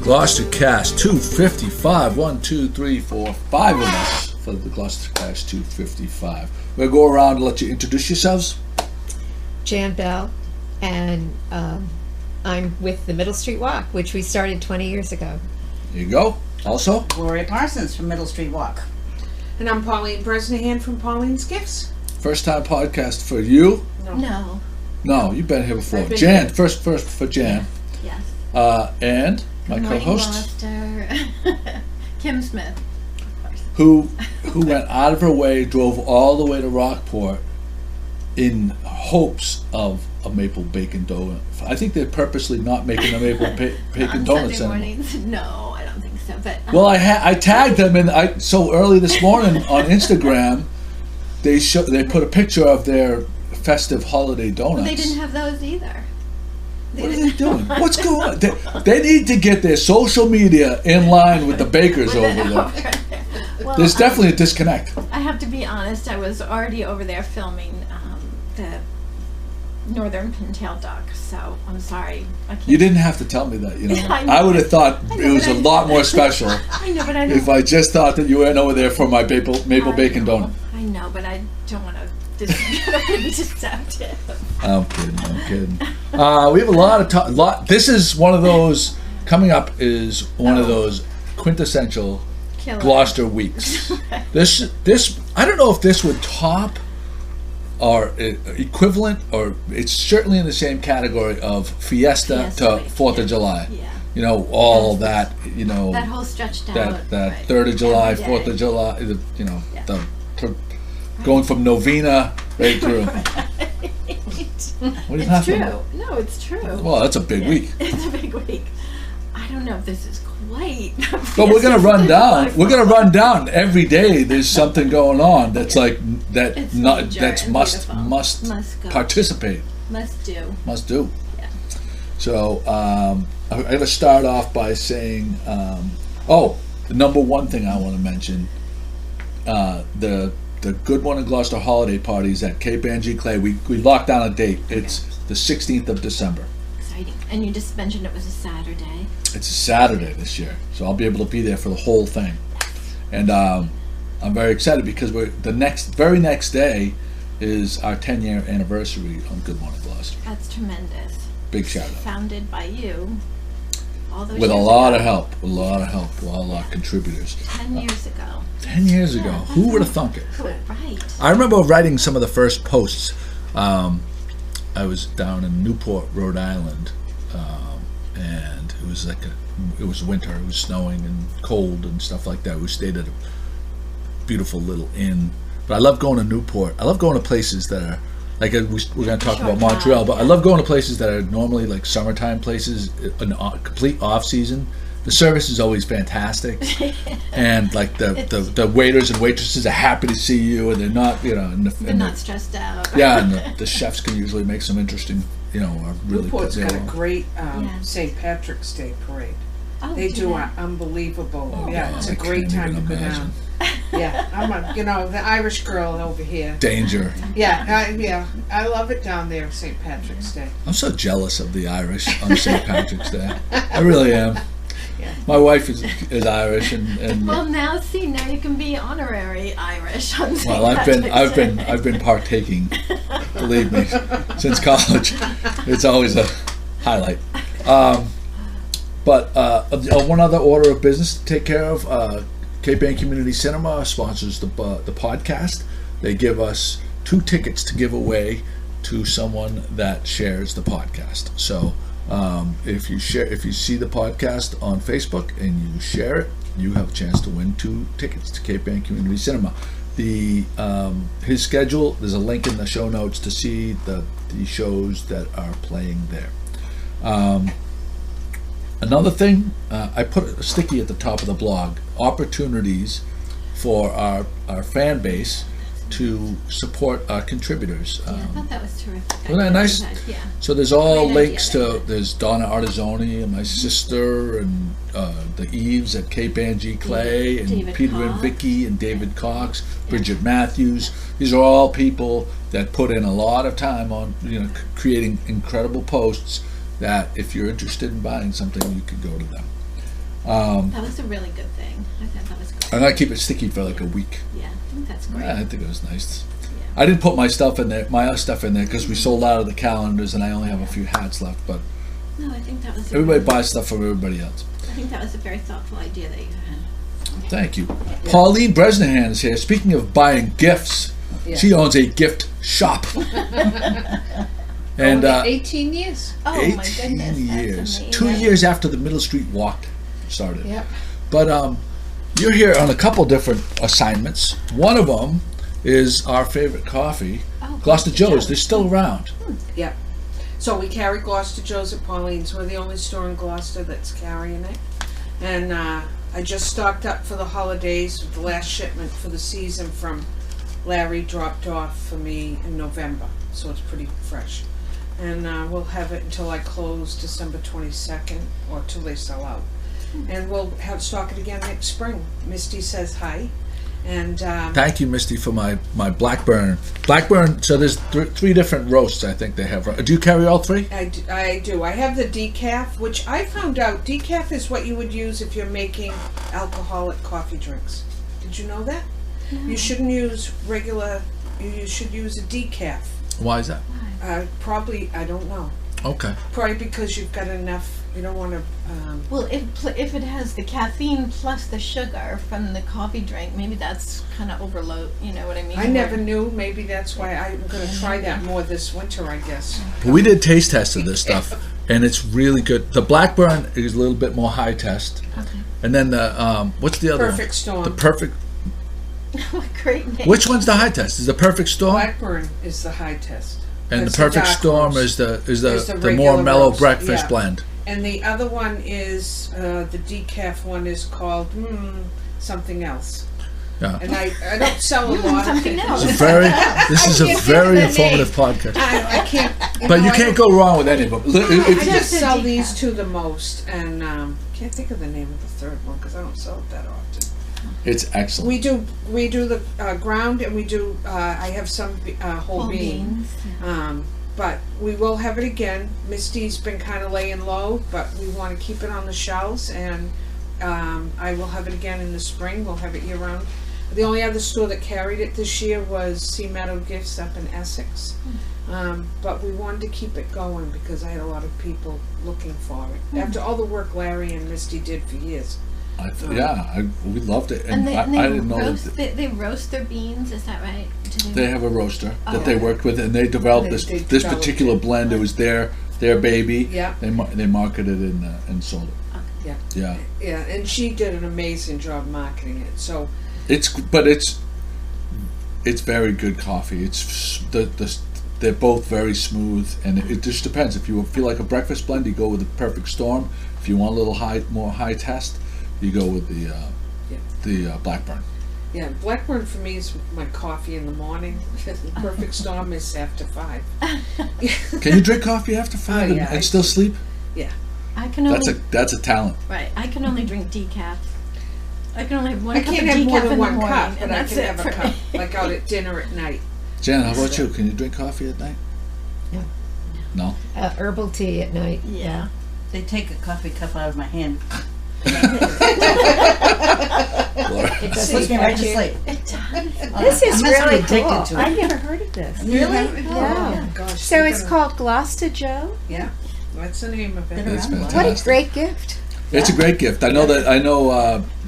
Gloucestercast 255. 1, 2, 3, 4, 5 of us for the Gloucestercast 255. We'll go around and let you introduce yourselves. Jan Bell, and I'm with the Middle Street Walk, which we started 20 years ago. There you go. Also, Gloria Parsons from Middle Street Walk. And I'm Pauline Bresnahan from Pauline's Gifts. first time podcast for you. No, You've been here before. I've been Jan, here. first for Jan. Yes. And my Good morning, co-host, Lobster. Kim Smith, of course. who went out of her way, drove all the way to Rockport in hopes of a maple bacon donut. I think they're purposely not making a maple bacon On donuts Sunday anymore. mornings, no, I don't think so. But Well, I tagged them, and so early this morning on Instagram, they put a picture of their festive holiday donuts. they didn't have those either. What are they doing? What's going on? They need to get their social media in line with the bakers over there. Well, There's definitely a disconnect. I have to be honest. I was already over there filming the Northern Pintail duck, so I'm sorry. I can't. You didn't have to tell me that. I know. I would have thought I know, it was but a I- lot more special I know, but I don't. if I just thought that you went over there for my maple bacon donut. I know, but I don't want to. I don't want to be deceptive. I'm kidding. We have a lot. This is one of those. Coming up is one of those quintessential Killer. Gloucester weeks. This I don't know if this would top or equivalent, or it's certainly in the same category of Fiesta to Week, 4th of yeah. July. Yeah. All that. That whole stretched out. That right. 3rd of July, Every 4th day. of July. Yeah. Going from novena right through. What are you It's laughing true. at? No, it's true. Well, that's a big week. It's a big week. I don't know if this is quite. But we're gonna run down. We're gonna run down every day. There's something going on that's like that. It's Not major that's and must beautiful. Go. participate. Must do. Must do. Yeah. So I'm gonna start off by saying, the number one thing I want to mention, the Good One in Gloucester holiday parties at Cape Ann Giclee. We locked down a date. It's the 16th of December. Exciting. And you just mentioned it was a Saturday. It's a Saturday this year, so I'll be able to be there for the whole thing. And I'm very excited because the very next day is our 10-year anniversary on Good One in Gloucester. That's tremendous. Big shout out. Founded by you. All those With a years lot of ago. help, with a lot of help, with all our contributors. 10 years ago. 10 years ago, Yeah, who would have thunk it? Right. I remember writing some of the first posts. I was down in Newport, Rhode Island, and it was it was winter. It was snowing and cold and stuff like that. We stayed at a beautiful little inn. But I love going to Newport. I love going to places that are like we're going to talk Short about Montreal, drive, but I yeah. love going to places that are normally like summertime places, an complete off season. The service is always fantastic, and like the waiters and waitresses are happy to see you, and they're not They're not stressed out. yeah, and the chefs can usually make some interesting, really Newport's good got a meal. great Yeah. St. Patrick's Day parade. Oh, They do that. an unbelievable. Oh, yeah, God, it's I a great can't time to even go imagine. down. Yeah, I'm the Irish girl over here. Danger. Yeah, I love it down there, St. Patrick's Day. I'm so jealous of the Irish on St. Patrick's Day. I really am. Yeah. My wife is Irish, and Well, now you can be honorary Irish on St. well, I've been partaking. Believe me, since college, it's always a highlight. But one other order of business to take care of. Cape Ann Community Cinema sponsors the podcast. They give us 2 tickets to give away to someone that shares the podcast. So if you see the podcast on Facebook and you share it, you have a chance to win 2 tickets to Cape Ann Community Cinema. His schedule, there's a link in the show notes to see the shows that are playing there. Another thing, I put a sticky at the top of the blog, opportunities for our fan base to support our contributors. Yeah, I thought that was terrific. Wasn't that nice? Yeah. So there's all Great links idea. there's Donna Artizzoni and my sister and the Eves at Cape Ann Giclee and David Peter and Cox. Vicky and David Cox, Bridget Matthews. These are all people that put in a lot of time on creating incredible posts that if you're interested in buying something, you could go to them. That was a really good thing. I thought that was great. And I keep it sticky for like a week. Yeah, I think that's great. Yeah, I think it was nice. Yeah. I didn't put my stuff in there, my other stuff in there, because we sold out of the calendars, and I only have a few hats left. But No, I think that was. everybody buys stuff from everybody else. I think that was a very thoughtful idea that you had. Thank you. Pauline Bresnahan is here. Speaking of buying gifts, she owns a gift shop. And 18 years. Oh my 18 goodness, years. that's amazing. 2 years after the Middle Street Walk started. Yep. But you're here on a couple different assignments. One of them is our favorite coffee, Oh, Gloucester Joe's. They're still around. Yep. So we carry Gloucester Joe's at Pauline's. We're the only store in Gloucester that's carrying it. And I just stocked up for the holidays. The last shipment for the season from Larry dropped off for me in November. So it's pretty fresh. And we'll have it until I close December 22nd or till they sell out. And we'll have stock it again next spring. Misty says hi. And Thank you, Misty, for my Blackburn. Blackburn, so there's three different roasts I think they have. Do you carry all three? I do. I have the decaf, which I found out decaf is what you would use if you're making alcoholic coffee drinks. Did you know that? You shouldn't use regular, you should use a decaf. Why is that? Probably, I don't know. Okay. Probably because you've got enough, you don't want to, Well, if it has the caffeine plus the sugar from the coffee drink, maybe that's kind of overload. You know what I mean? I never knew. Maybe that's why I'm going to try that more this winter, I guess. But we did taste tests of this stuff, and it's really good. The Blackburn is a little bit more high test. Okay. And then the, what's the other Perfect one? Storm. The Perfect, What a great name. which one's the high test? Is the Perfect Storm? Blackburn is the high test. And That's the Perfect dark Storm roast. is the regular more mellow roast, breakfast yeah. blend. And the other one is, the decaf one is called something else. Yeah. And I don't sell a lot. Something else. This is a can't very think of the informative podcast. I can't. But you I can't don't- go wrong with any of them. I If- just sell decaf. these two the most, and can't think of the name of the third one because I don't sell it that often. It's excellent. We do the ground, and we do. I have some whole bean. beans. But we will have it again. Misty's been kind of laying low, but we want to keep it on the shelves, and I will have it again in the spring. We'll have it year round. The only other store that carried it this year was Sea Meadow Gifts up in Essex. But we wanted to keep it going because I had a lot of people looking for it. After all the work Larry and Misty did for years. We loved it, And and they I didn't know roast, that they roast their beans. Is that right? Do they have a roaster that Oh. they worked with, and they developed They this developed particular it. blend. It was their baby. Yeah. They marketed it and sold it. Yeah. Yeah. Yeah, and she did an amazing job marketing it. So It's very good coffee. It's they're both very smooth, and it just depends. If you feel like a breakfast blend, you go with the Perfect Storm. If you want a little more high test, you go with the Blackburn. yeah, Blackburn for me is my coffee in the morning. Perfect Storm is after 5. Can you drink coffee after 5 yeah, and still sleep? Yeah. I can only That's a talent. right. I can only drink decaf. I can only have one I cup can't of have more decaf than in the one morning, cup, and but I that's can it have for a cup, me. like out at dinner at night. Jan, how about you? Can you drink coffee at night? No. No? Herbal tea at night. Yeah. They take a coffee cup out of my hand. Laura? It Puts doesn't me right to catch you. sleep. It does. This is I must be really addicted cool. to it. I've never heard of this. Really? Yeah. Oh, gosh. So you're it's gonna- called Gloucester Joe? Yeah, that's the name of Been it. It's around a while. What a fantastic. great gift. It's a great gift. I know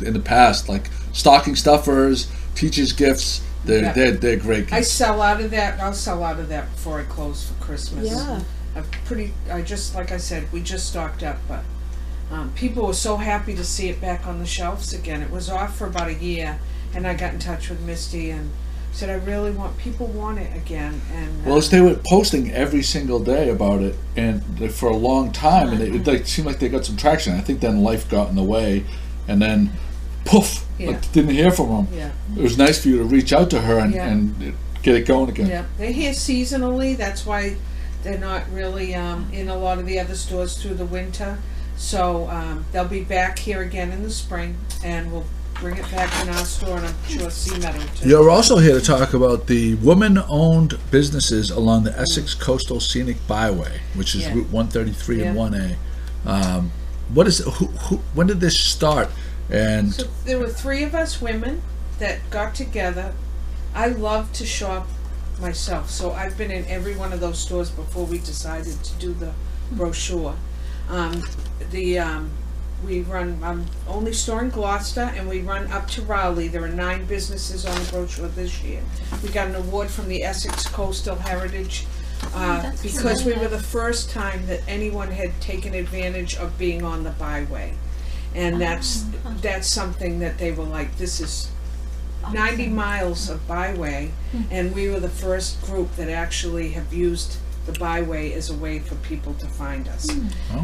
in the past, like stocking stuffers, teachers' gifts, they're great I gifts. sell out of that. I'll sell out of that before I close for Christmas. Yeah. Like I said, we just stocked up, but people were so happy to see it back on the shelves again. It was off for about a year, and I got in touch with Misty and said, people want it again. And Well, they were posting every single day about it, and for a long time, and it seemed like they got some traction. I think then life got in the way, and then poof, Yeah. didn't hear from them. yeah. It was nice for you to reach out to her Yeah. and get it going again. Yeah, they're here seasonally. That's why they're not really in a lot of the other stores through the winter. So they'll be back here again in the spring, and we'll bring it back in our store, and I'm sure Sea Meadow too. You're also here to talk about the women-owned businesses along the Essex Coastal Scenic Byway, which is Yeah. Route 133 and Yeah. 1A. what is when did this start? And So there were 3 of us women that got together. I love to shop myself, so I've been in every one of those stores before we decided to do the brochure. We run, I'm only store in Gloucester, and we run up to Raleigh. There are 9 businesses on the brochure this year. We got an award from the Essex Coastal Heritage that's because we terrific. were the first time that anyone had taken advantage of being on the Byway. And that's something that they were like, this is 90 miles of Byway, and we were the first group that actually have used the Byway as a way for people to find us.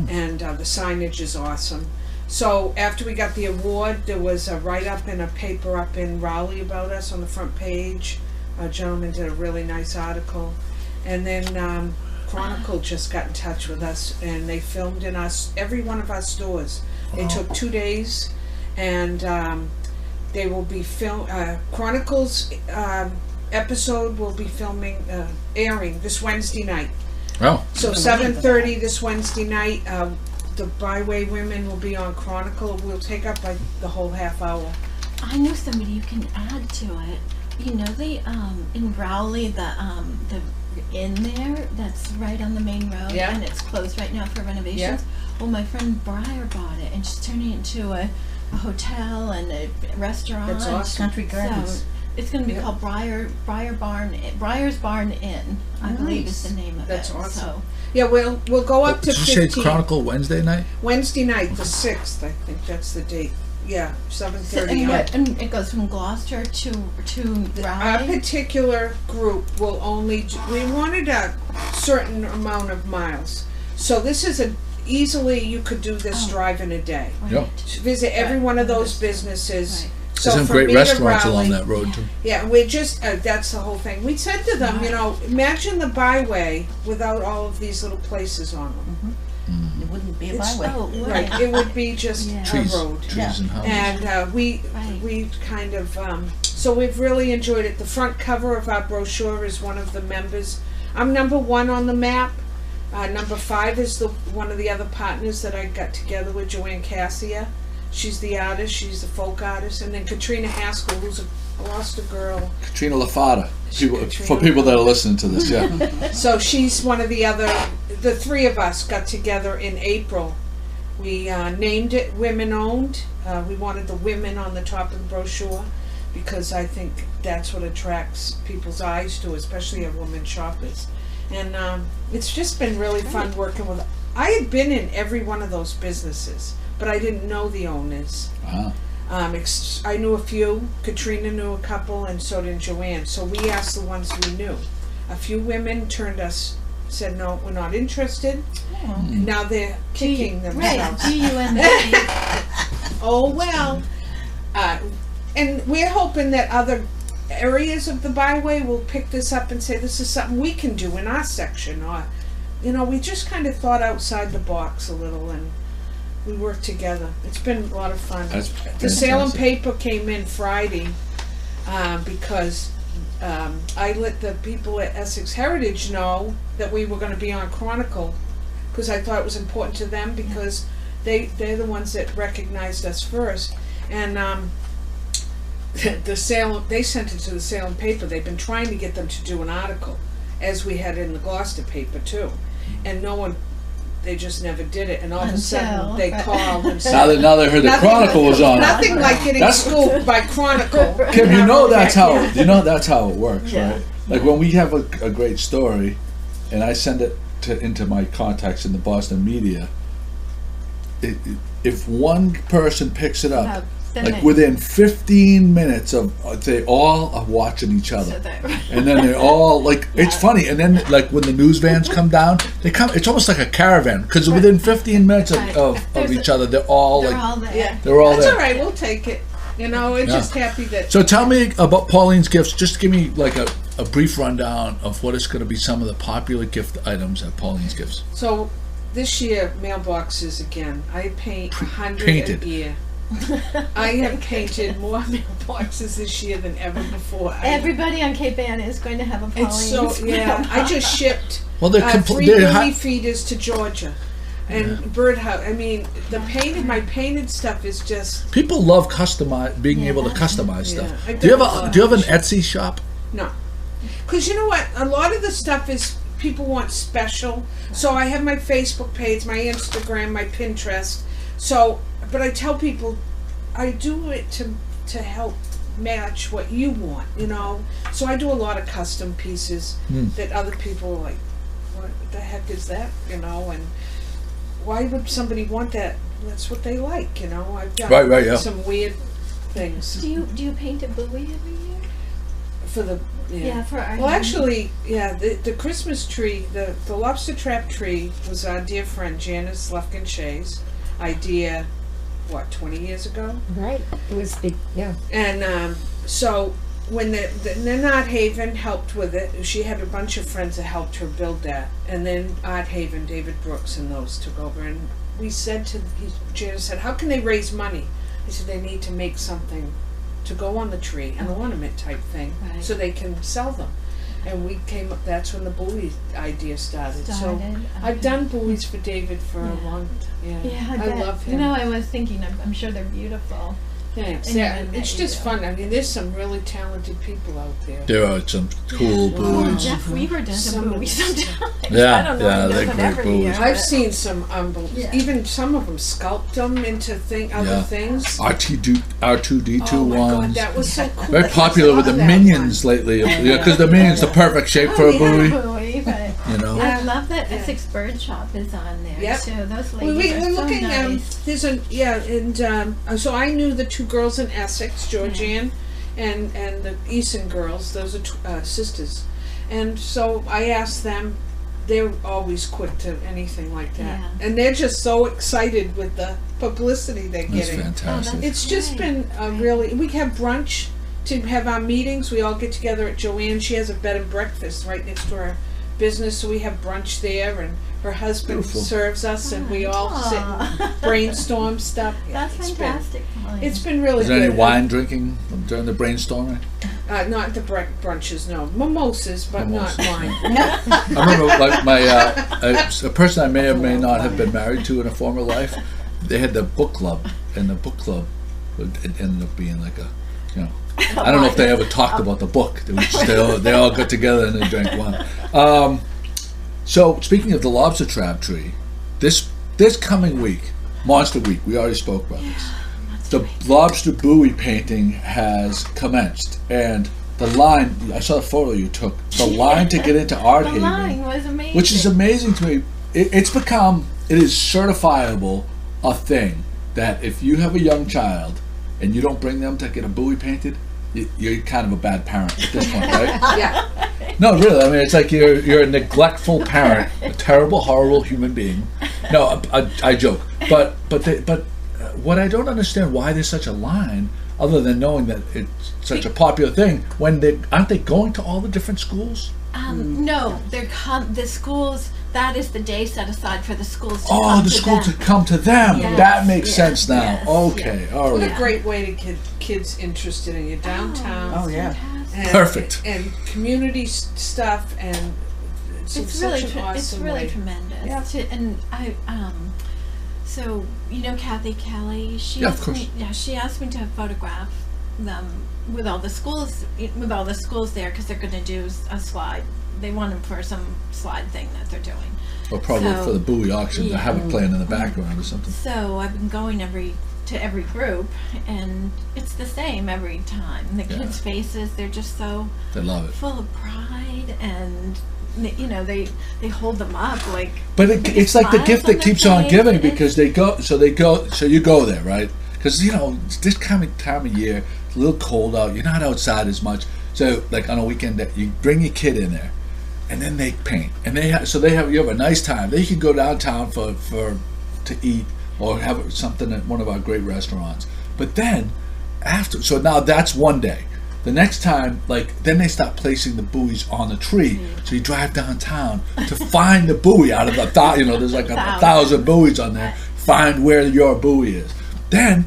And the signage is awesome. So after we got the award, there was a write-up in a paper up in Raleigh about us on the front page. A gentleman did a really nice article. And then Chronicle just got in touch with us, and they filmed in every one of our stores. They took 2 days, and they will be Chronicle's episode will be airing this Wednesday night. oh, So 7:30 this Wednesday night. The Byway women will be on Chronicle. We'll take up like the whole half hour. I know somebody you can add to it. You know, they in Rowley, the inn there that's right on the main road, Yeah. and it's closed right now for renovations. Yeah. Well, my friend Briar bought it, and she's turning it into a hotel and a restaurant. That's awesome. Country Gardens. So it's going to be Yep. called Briar's Barn Inn, I believe is the name of That's it. awesome. So Yeah, we'll go up to did you say 15. Chronicle Wednesday night? Wednesday night, the 6th, I think that's the date. Yeah, 7:30. and it goes from Gloucester to Our Raleigh. particular group will only, we wanted a certain amount of miles. So this is easily you could do this drive in a day. Right. Yeah. Visit every one of those businesses. Right. So There's some from great me to restaurants Raleigh- along that road too. Yeah, we're just, that's the whole thing. We said to them, you know, imagine the Byway without all of these little places on them. It wouldn't be a It's- byway. Oh, Right, it would be just Yeah. a Trees, road. trees and houses. And Right. we kind of, so we've really enjoyed it. The front cover of our brochure is one of the members. I'm number 1 on the map. Number 5 is one of the other partners that I got together with, Joanne Cassia. She's the artist, she's the folk artist. And then Katrina Haskell, who's a Gloucester girl. Katrina LaFada. For Katrina people that are listening to this, yeah. So she's one of the 3 of us got together in April. We named it Women Owned. We wanted the women on the top of the brochure because I think that's what attracts people's eyes to, especially our women shoppers. And it's just been really fun working with. I had been in every one of those businesses, but I didn't know the owners. Wow. I knew a few. Katrina knew a couple, and so did Joanne. So we asked the ones we knew. A few women said no, we're not interested. And now they're kicking themselves. Right, GUMB. Oh well. And we're hoping that other areas of the Byway will pick this up and say this is something we can do in our section. Or, you know, we just kind of thought outside the box a little and we worked together. It's been a lot of fun. That's The Salem fantastic. paper came in Friday because I let the people at Essex Heritage know that we were going to be on Chronicle because I thought it was important to them because they're the ones that recognized us first. And they sent it to the Salem paper. They've been trying to get them to do an article, as we had in the Gloucester paper too. And no one, they just never did it. And all of a sudden Until- they called and said, Now they heard the Nothing- Chronicle was on. nothing like getting That's- scooped by Chronicle. Kim, you know that's how Yeah. that's how it works, Yeah. right? Like when we have a great story, and I send it into my contacts in the Boston media. If one person picks it up, like within 15 minutes of they all are watching each other, and then they're all like, it's funny. And then like when the news vans come down, they come. It's almost like a caravan because within 15 minutes Right. of There's each other, they're all They're like, all there. Yeah. they're all That's there. all right. We'll take it. You know, we're just happy that. So tell me about Pauline's gifts. Just give me like a brief rundown of what is going to be some of the popular gift items at Pauline's Gifts. So this year, mailboxes again. I paint 100 Painted. a year. I have painted more mailboxes this year than ever before. Everybody on Cape Ann is going to have a Pauline. It's so, yeah. I just shipped Well, they're 3 they're bully feeders to Georgia. and birdhouse. I mean, my painted stuff is just People love being able to customize Yeah. stuff. I've Do you done have a lot. an Etsy shop? no. Because you know what, a lot of the stuff is people want special. So I have my Facebook page, my Instagram, my Pinterest. So, but I tell people, I do it to help match what you want, you know. So I do a lot of custom pieces that other people are like, what the heck is that, you know? And why would somebody want that? That's what they like, you know. I've got Right, yeah. some weird things Do you paint a buoy every year? for the Yeah, for our. Well, actually, yeah, the Christmas tree, the lobster trap tree was our dear friend Janice Lufkin-Shay's idea, 20 years ago? Right. It was big. Yeah. And so when the Art Haven helped with it, she had a bunch of friends that helped her build that. And then Art Haven, David Brooks and those took over. And we said Janice said, how can they raise money? I said, they need to make something to go on the tree, an ornament type thing, Right. so they can sell them. And we came up, that's when the buoy idea started. So I've done buoys for David for a long time. Yeah, I bet. love him. I was thinking, I'm sure they're beautiful. Thanks. And Yeah, even it's that you just do. fun. I mean, there's some really talented people out there. There are some cool Well, buoys. Jeff Weaver does a Some- buoy sometimes. Yeah, I don't know. yeah, if he they're does it great every buoys. year, I've but- seen some Yeah. even some of them sculpt them into other Yeah. things. R2D2 Oh my God, ones. that was so cool. Very I popular with the love that minions lately. Yeah, because the minion's the perfect shape for a yeah. buoy. Buoy, but You know. Yeah. I love that Yeah. Essex Bird Shop is on there Yep. too. Those Well, ladies we're are so looking. nice. There's and so I knew the two girls in Essex, Georgianne, and the Easton girls. Those are sisters, and so I asked them. They're always quick to anything like that, Yeah. and they're just so excited with the publicity they're That's getting. fantastic. It's just Right, been really. We have brunch to have our meetings. We all get together at Joanne. She has a bed and breakfast right next to her business, so we have brunch there, and her husband Beautiful. serves us, and we all sit and brainstorm stuff. Yeah, That's it's fantastic, Pauline. It's been really Is there any good. wine drinking during the brainstorming? Not the brunches, no. Mimosas, but Mimosas. not wine. I remember like a person I may or may not have been married to in a former life. They had the book club, and the book club it ended up being like I don't know if they ever talked about the book. They, they all got together and they drank wine. So speaking of the lobster trap tree, this coming week, Monster Week, we already spoke about this. The lobster buoy painting has commenced, and the line, I saw the photo you took, the line to get into Art The Haven, line was amazing. which is amazing to me. It is certifiable a thing that if you have a young child and you don't bring them to get a buoy painted, you're kind of a bad parent at this point, right? Yeah. No, really. I mean, it's like you're a neglectful parent, a terrible, horrible human being. No, I joke. But what I don't understand why there's such a line, other than knowing that it's such a popular thing, when aren't they going to all the different schools? No, the schools. That is the day set aside for the schools to Oh, come the to school them. to come to them. Yes, That makes yes, sense now. yes, Okay, all What a right. great way to get kids interested in you downtown. Oh, yeah. Fantastic. And, Perfect. And community stuff, and it's It's such really, an awesome it's really way. tremendous. Yeah. And I, so you know Kathy Kelly. She Yeah, of asked course. me. Yeah, she asked me to photograph them with all the schools there because they're going to do a slide. They want them for some slide thing that they're doing. Or probably So- for the buoy auction to Yeah. have it playing in the background or something. So I've been going to every group, and it's the same every time. The Yeah. kids' faces, they're just so They love it. full of pride, and they hold them up like. But with it's like the smiles gift on that their keeps on face. giving It's- because so you go there, right? Because it's this kind of time of year, it's a little cold out. You're not outside as much. So like on a weekend, that you bring your kid in there, and then they paint, and you have a nice time. Then you can go downtown to eat or have something at one of our great restaurants. But then so now that's one day. The next time, then they start placing the buoys on the tree. So you drive downtown to find the buoy out of there's like a 1,000 buoys on there. Find where your buoy is. Then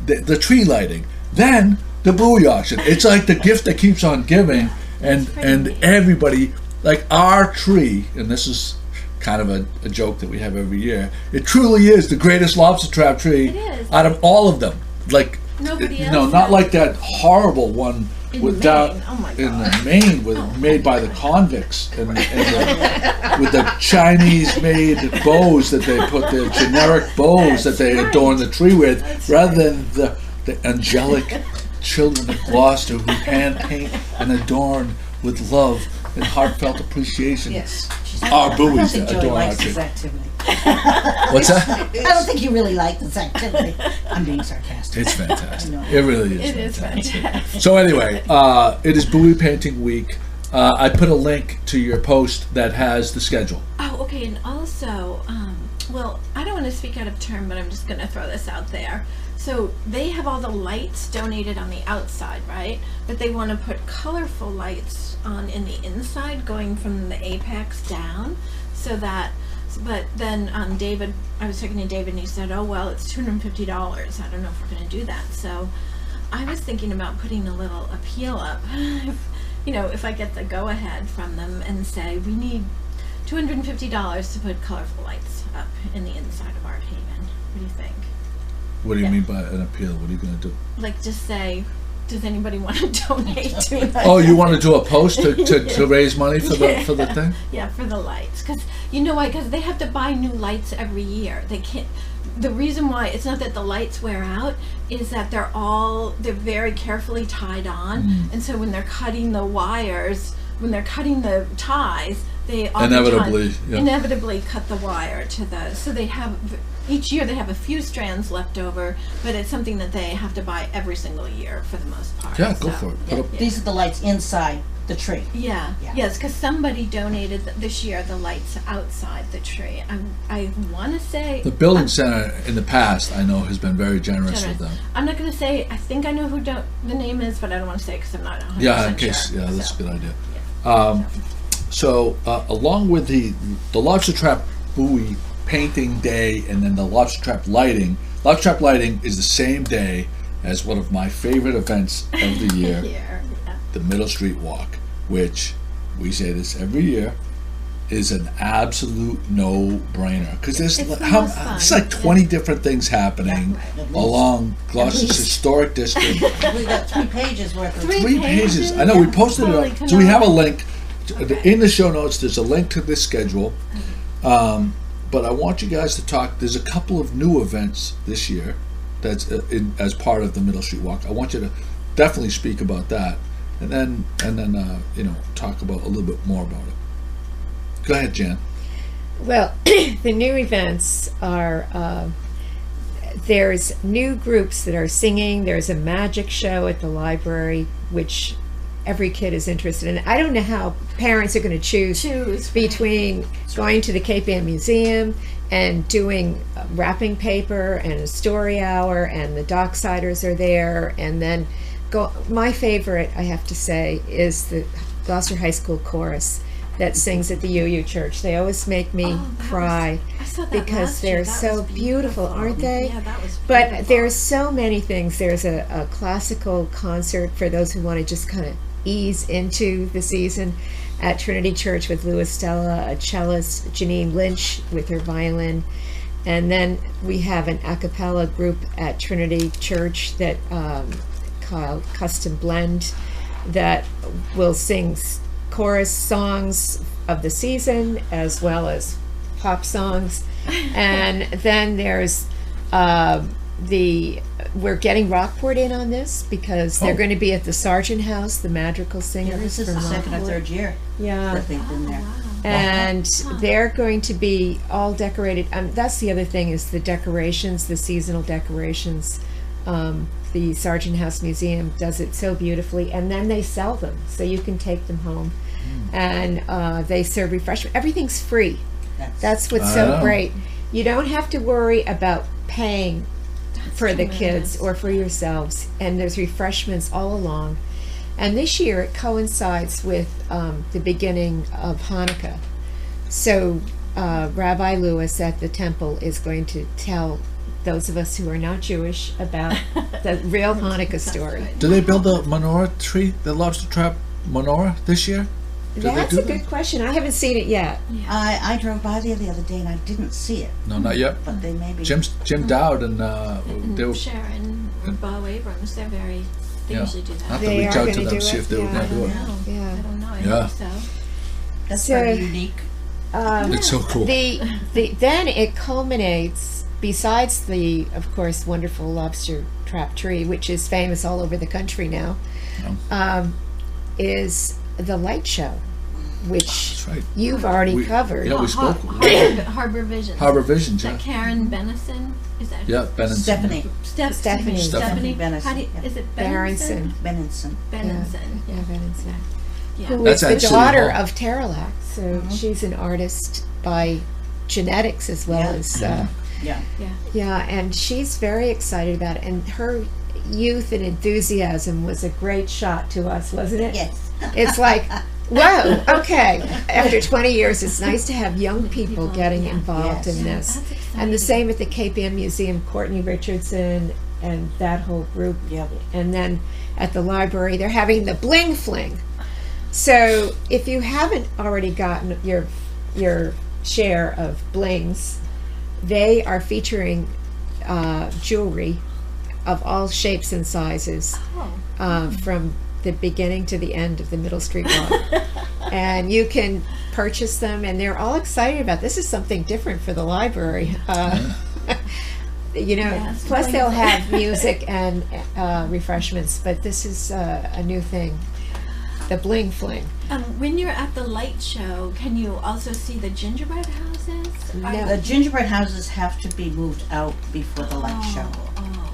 the tree lighting. Then the buoy auction. It's like the gift that keeps on giving, and everybody, like our tree, and this is kind of a joke that we have every year. It truly is the greatest lobster trap tree It is. out of all of them. Like, Nobody no, else not has. like that horrible one In with Maine. down Oh my in God. Maine made by the convicts and with the Chinese-made bows that they put, the generic bows that they adorn the tree with, rather than the angelic children of Gloucester who hand paint and adorn with love and heartfelt appreciation. Yes. Our I don't buoys think that Joey adorn our likes tree. this activity. What's that? I don't think you really like this activity. I'm being sarcastic. It's fantastic. I know. It really is. It is fantastic. So anyway, it is buoy painting week. I put a link to your post that has the schedule. Oh, okay, and also, well, I don't want to speak out of turn, but I'm just going to throw this out there. So they have all the lights donated on the outside, right? But they want to put colorful lights on in the inside, going from the apex down, so that. But then David, I was talking to David, and he said, "Oh well, it's $250. I don't know if we're going to do that." So I was thinking about putting a little appeal up. If I get the go-ahead from them and say, we need $250 to put colorful lights up in the inside of Art Haven. What do you think? What do you Yeah. mean by an appeal? What are you going to do? Like, just say, does anybody want to donate to us? Oh, you want to do a post to raise money for the thing? Yeah, for the lights. Because, you know why? Because they have to buy new lights every year. They can't. The reason why it's not that the lights wear out is that they're very carefully tied on, and so when they're cutting the wires, when they're cutting the ties, they inevitably cut the wire to the. So they have each year they have a few strands left over, but it's something that they have to buy every single year for the most part. Yeah, go So, for it. Yeah, Put up, these are the lights inside the tree. Yeah. Yeah. Yes, because somebody donated this year the lights outside the tree. I want to say the building center in the past, I know, has been very generous with them. I'm not going to say. I think I know who the name is, but I don't want to say because I'm not 100% Yeah, in case. sure. Yeah, that's So, a good idea. yeah. So along with the lobster trap buoy painting day and then the lobster trap lighting is the same day as one of my favorite events of the year, Yeah. the Middle Street Walk, which we say this every year is an absolute no-brainer because there's It's the most fun. it's like 20 different things happening At least. along Gloucester's least. historic district. We got 3 pages worth of. Three pages. I know we posted it Holy up. So we have a cannoli. link in the show notes. There's a link to this schedule. But I want you guys to talk. There's a couple of new events this year that's as part of the Middle Street Walk. I want you to definitely speak about that, and then talk about a little bit more about it. Go ahead, Jan. Well, the new events are, there's new groups that are singing. There's a magic show at the library, which every kid is interested in. I don't know how parents are going to choose between going to the Cape Ann Museum and doing wrapping paper and a story hour, and the Docksiders are there, and then my favorite, I have to say, is the Gloucester High School chorus that sings at the UU Church. They always make me cry I saw that because last year. they're That so was beautiful, aren't they? Yeah, that was But beautiful. there's so many things. There's a classical concert for those who want to just kind of ease into the season at Trinity Church with Louis Stella, a cellist, Janine Lynch with her violin. And then we have an a cappella group at Trinity Church that called Custom Blend that will sing chorus songs of the season as well as pop songs. And then there's we're getting Rockport in on this because they're going to be at the Sargent House, the Madrigal Singers. Yeah, this is from the second or Rockport. third year Yeah. that they've been there. And they're going to be all decorated. That's the other thing is the decorations, the seasonal decorations. The Sargent House Museum does it so beautifully, and then they sell them, so you can take them home. And they serve refreshment. Everything's free. That's what's I so know. great. You don't have to worry about paying for the kids or for yourselves, and there's refreshments all along. And this year it coincides with the beginning of Hanukkah. So Rabbi Lewis at the temple is going to tell those of us who are not Jewish about the real Hanukkah story. Do they build the menorah tree, the lobster trap menorah this year? That's do a that? good question. I haven't seen it yet. I drove by there the other day and I didn't see it, No, not yet. but they may be. Jim Dowd and And they were. Sharon or Bo Abrams, they Yeah. usually do I that. have to They reach are out to gonna them, do see it, if they were yeah. going to do it. Yeah. I don't know. I Yeah. think so. That's So- very unique. It's so cool. Then it culminates, besides the, of course, wonderful lobster trap tree, which is famous all over the country now, is the light show, which That's right. you've already We- covered. yeah, we spoke. Harbor Vision. Harbor Visions, Is that yeah. Karen Benison? Is that Yeah, Benson. Stephanie Stephanie. Stephanie Benison, How do you, yeah. is it Berenson. Benenson. Benenson. Yeah, Benson. Yeah. Who That's is the at City daughter Hall. of Terrelac, so she's an artist by genetics as well Yeah. as Yeah. yeah, and she's very excited about it, and her youth and enthusiasm was a great shot to us, wasn't it? Yes. It's like, whoa, okay. After 20 years, it's nice to have young people getting involved Yes. in this. That's exciting. And the same at the Cape Ann Museum, Courtney Richardson and that whole group. Yep. And then at the library, they're having the Bling Fling. So if you haven't already gotten your share of blings, they are featuring jewelry of all shapes and sizes from the beginning to the end of the Middle Street Walk. And you can purchase them, and they're all excited about this. Is something different for the library. Yes, Plus bling they'll fling. have music and refreshments, but this is a new thing. The Bling Fling. When you're at the light show, can you also see the gingerbread houses? No. The gingerbread houses have to be moved out before the light show.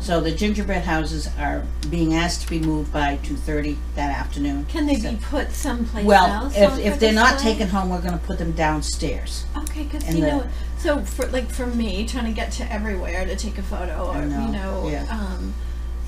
So the gingerbread houses are being asked to be moved by 2:30 that afternoon. Can they So- be put someplace Well, else? if they're not taken home, we're gonna put them downstairs. Okay, because and you the- know, so for me, trying to get to everywhere to take a photo, or I know, yeah.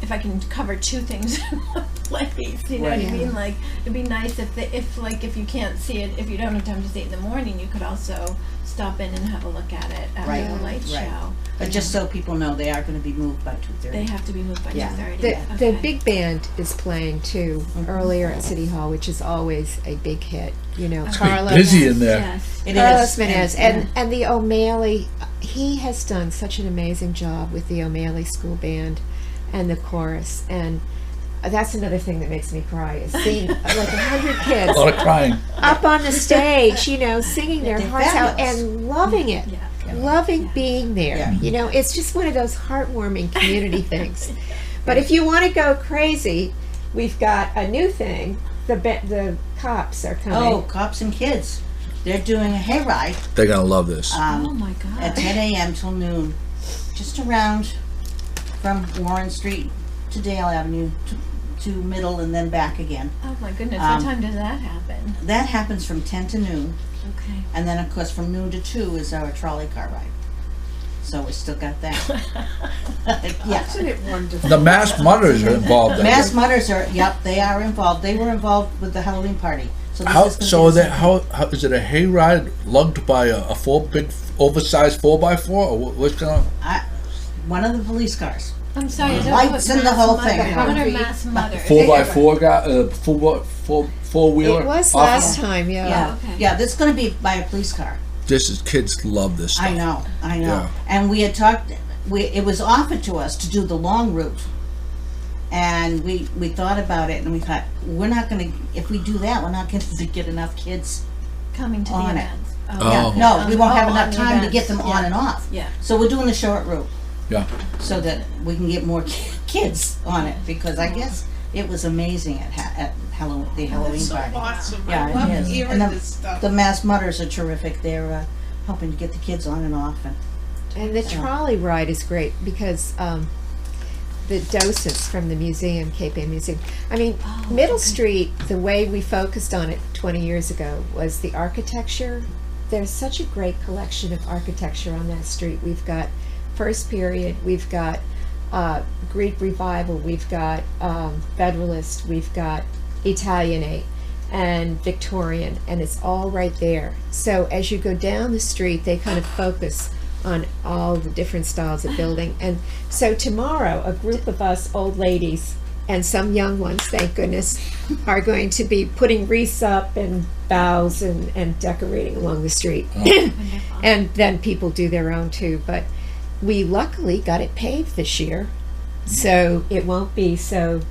if I can cover two things in one place, you know what I Right. mean? Like, it'd be nice if you can't see it, if you don't have time to see it in the morning, you could also stop in and have a look at it after Right, the light right. show. But just so people know, they are gonna be moved by 2:30. They have to be moved by Yeah. 2:30. The big band is playing too earlier at City Hall, which is always a big hit. You know, Carlos. busy in there. Yes. It Carlos is. Menez and the O'Malley, he has done such an amazing job with the O'Malley School Band and the chorus, and that's another thing that makes me cry is seeing like 100 kids A lot of crying. up on the stage, you know, singing their They're hearts out fabulous. and loving it, loving being there. Yeah. You know, it's just one of those heartwarming community things. But if you want to go crazy, we've got a new thing. The cops are coming. Oh, cops and kids. They're doing a hayride They're gonna love this. Oh my God. at 10 a.m. till noon, just around from Warren Street to Dale Avenue to Middle and then back again. Oh my goodness, Um, what time does that happen? That happens from 10 to noon, Okay. and then of course from noon to 2 is our trolley car ride. So we still got that. Yeah. Isn't it wonderful? The Mass Mutters are involved. I Mass think. Mutters are, yep, they are involved. They were involved with the Halloween party. So this How is gonna so? be Are the they, how is it a hayride lugged by a big oversized 4x4 or what's going on? one of the police cars. I'm sorry, I don't know Lights what and the mass whole mother- thing. What are Hungry. mass mothers? 4x4 guy, four wheeler. It was last time, yeah. Yeah, okay. yeah. This is going to be by a police car. This is kids love this stuff. I know. Yeah. And we had talked. It was offered to us to do the long route, and we thought about it, and we thought we're not going to. If we do that, we're not going to get enough kids. Coming to the On it. events. Oh. No, we won't have Oh, enough on the time to get events. them on Yeah. and off. Yeah. So we're doing the short route Yeah. so that we can get more kids on it, because I guess it was amazing at Halloween, the Halloween That's so party. awesome. Yeah, I it love is. hearing And this stuff. The Mass Mutters are terrific. They're helping to get the kids on and off. And the trolley ride is great because the docents from the museum, Cape Ann Museum. I mean, Middle Street, the way we focused on it 20 years ago was the architecture. There's such a great collection of architecture on that street. We've got First Period, we've got Greek Revival, we've got Federalist, we've got Italianate and Victorian, and it's all right there. So as you go down the street, they kind of focus on all the different styles of building. And so tomorrow, a group of us old ladies and some young ones, thank goodness, are going to be putting wreaths up and boughs and decorating along the street. And then people do their own too. But we luckily got it paved this year, so it won't be so...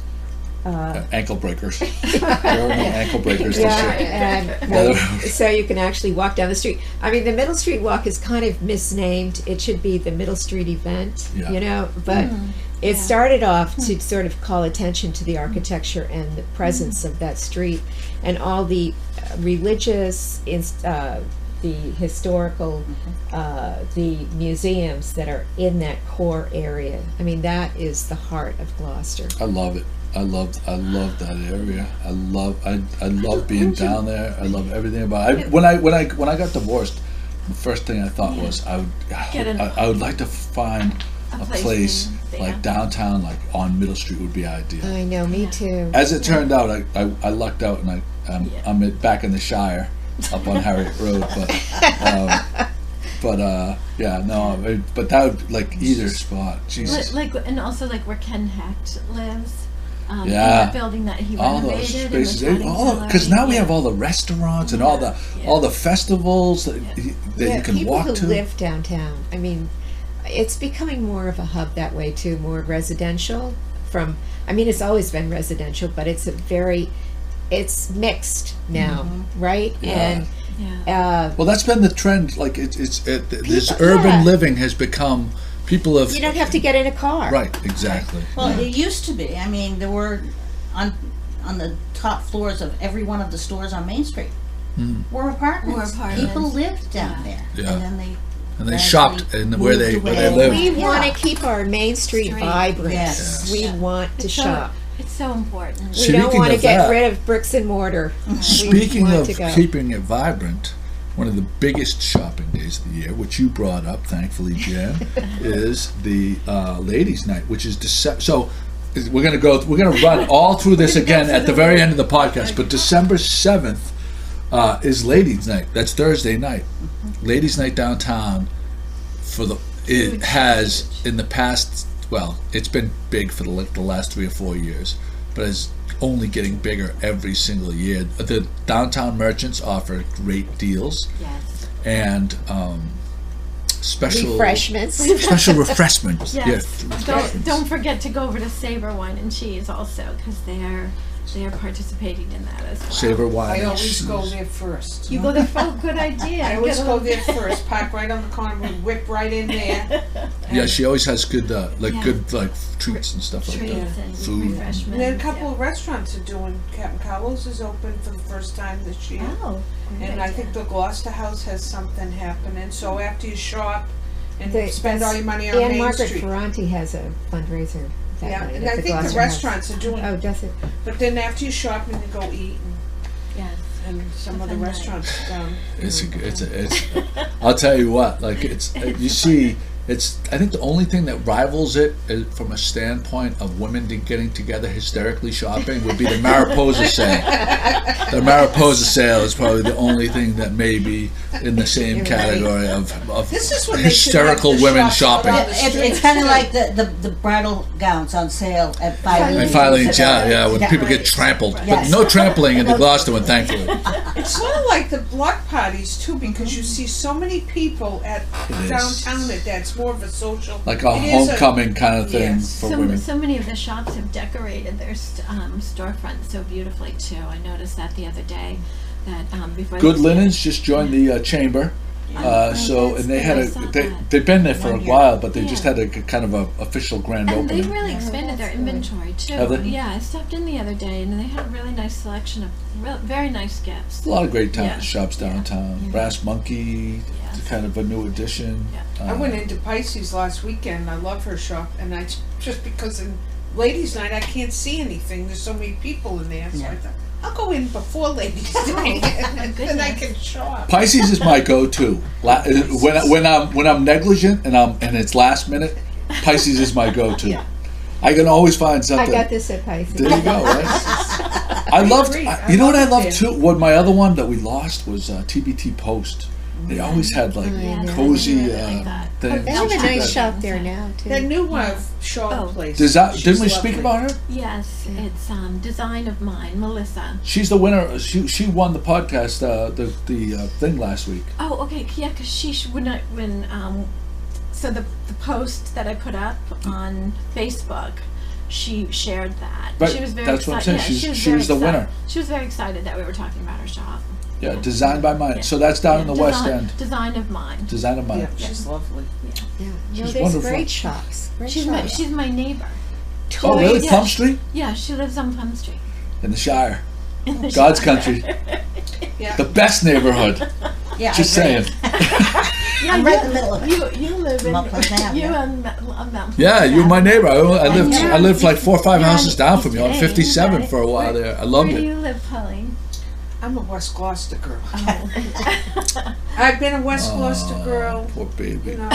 ankle breakers. There are no ankle breakers this Yeah, year. and so you can actually walk down the street. I mean, the Middle Street Walk is kind of misnamed. It should be the Middle Street Event, Yeah. you know, but it started off to sort of call attention to the architecture and the presence of that street and all the religious, the historical, the museums that are in that core area. I mean, that is the heart of Gloucester. I love it. I love that area. I love being down there. I love everything about it. When I got divorced, the first thing I thought was I would like to find a place like downtown, like on Middle Street would be ideal. I know, me too. As it turned out, I lucked out and I'm back in the Shire, up on Harriet Road. But but that would like either spot. Jesus. Like and also like where Ken Hecht lives. Yeah. In that building that he All those renovated. spaces, and because now we have all the restaurants and all the festivals that you can people walk who to. live downtown. I mean, it's becoming more of a hub that way too, more residential. It's always been residential, but it's mixed now, right? Yeah. And Well, that's been the trend. Like this urban yeah. living has become. People have. you don't have to get in a car. Right, exactly. Well, it used to be. I mean, there were on the top floors of every one of the stores on Main Street were apartments. People lived down there, Yeah. and then And they shopped in where they lived. We want to keep our Main Street vibrant. Yes. We want to shop. It's so important. We don't want to of get that- rid of bricks and mortar. Speaking we want of to go. keeping it vibrant, one of the biggest shopping days of the year, which you brought up, thankfully, Jen, is the Ladies' Night, which is December. So we're gonna run all through this again at the very end of the podcast. But December 7th is Ladies' Night. That's Thursday night. Ladies' Night downtown. It has in the past. Well, it's been big for the last 3 or 4 years, but it's only getting bigger every single year. The downtown merchants offer great deals Yes. and special refreshments. Special refreshments. Yes. Yeah. Don't forget to go over to Sabre Wine and Cheese also, because they are participating in that as well. Sabre Wine. I always go there first. You go there. Oh, good idea. I always Get a go little- there first, park right on the corner, we whip right in there. Yeah, she always has good Yeah. good like treats and stuff like Treats that. and Food. refreshments. And then a couple of restaurants are doing, Captain Carlos is open for the first time this year. Oh. And I think the Gloucester House has something happening, so after you shop and spend all your money on Anne Main Margaret Street. Ferranti has a fundraiser that Yeah, night and at I the think the Gloucester restaurants are doing, House. Oh, does it? but then after you shop and you go eat Yes. and some of the Fun night. restaurants down. It's I'll tell you what, like you see, I think the only thing that rivals it from a standpoint of women getting together hysterically shopping would be the Mariposa sale. The Mariposa sale is probably the only thing that may be in the same category of This is when they should hysterical have the women shops shopping. out on the It's streets, kind of too. like the bridal gowns on sale at Byway. And finally, when people get trampled. But Yes. no trampling in the Gloucester one, thankfully. It's sort of like the block parties too, because you see so many people at It is. downtown that's more of a social. Like a it is homecoming kind of thing Yes. for women. So many of the shops have decorated their storefronts so beautifully too. I noticed that the other day. That before Good they- Linens just joined the chamber. So that's and they good. had I saw that. they've been there for a One year. while, but they just Yeah. had a kind of a official grand And they've opening. really expanded their inventory too. Have they? Yeah, I stopped in the other day and they had a really nice selection of very nice gifts. A lot of great Yeah. shops downtown. Yeah. Brass Monkey, Yes. kind of a new addition. Yeah. I went into Pisces last weekend. I love her shop, and I just because in Ladies' Night I can't see anything. There's so many people in there, so I thought I'll go in before Ladies' Night, and then I can shop. Pisces is my go-to. When I'm negligent and it's last minute, Pisces is my go-to. Yeah. I can always find I something. got this at Pisces. There you go. Right? I loved. agree. You know what I I loved loved too? What my other one that we lost was TBT Post. They always had like I know. cozy I like that. things. They have a nice that- shop there now too. That new shawl Oh. place. Didn't we she's speak lovely. about her? Yes, it's Design of Mine, Melissa. She's the winner. She won the podcast the thing last week. Oh, okay, yeah, because so the post that I put up on Facebook, she shared that. Right, She was very that's what I'm excited. saying. Yeah, She was the very winner. excited. She was very excited that we were talking about her shop. Yeah, Designed by Mine. Yeah. So that's down in the West Design- End. Design of Mine. Design of Mine. Yeah, she's lovely. Yeah, no, She's there's wonderful. great shops. Great She's shops. my neighbor. Oh, really? Yeah. Plum Street Yeah, she lives on Plum Street. in the Shire, In the God's Shire. country, Yeah. the best neighborhood. Yeah, Just I agree. saying. Yeah, I'm right in the middle of it. You live in Mount Pleasant Ave, you yeah. on Mount Yeah, you're my neighbor. I lived like 4 or 5 You're on houses down from you on East 57 Bay, for a while right? there. I loved Where do it. you live, Pauline? I'm a West Gloucester girl. Oh. I've been a West Gloucester girl. Poor baby. You know,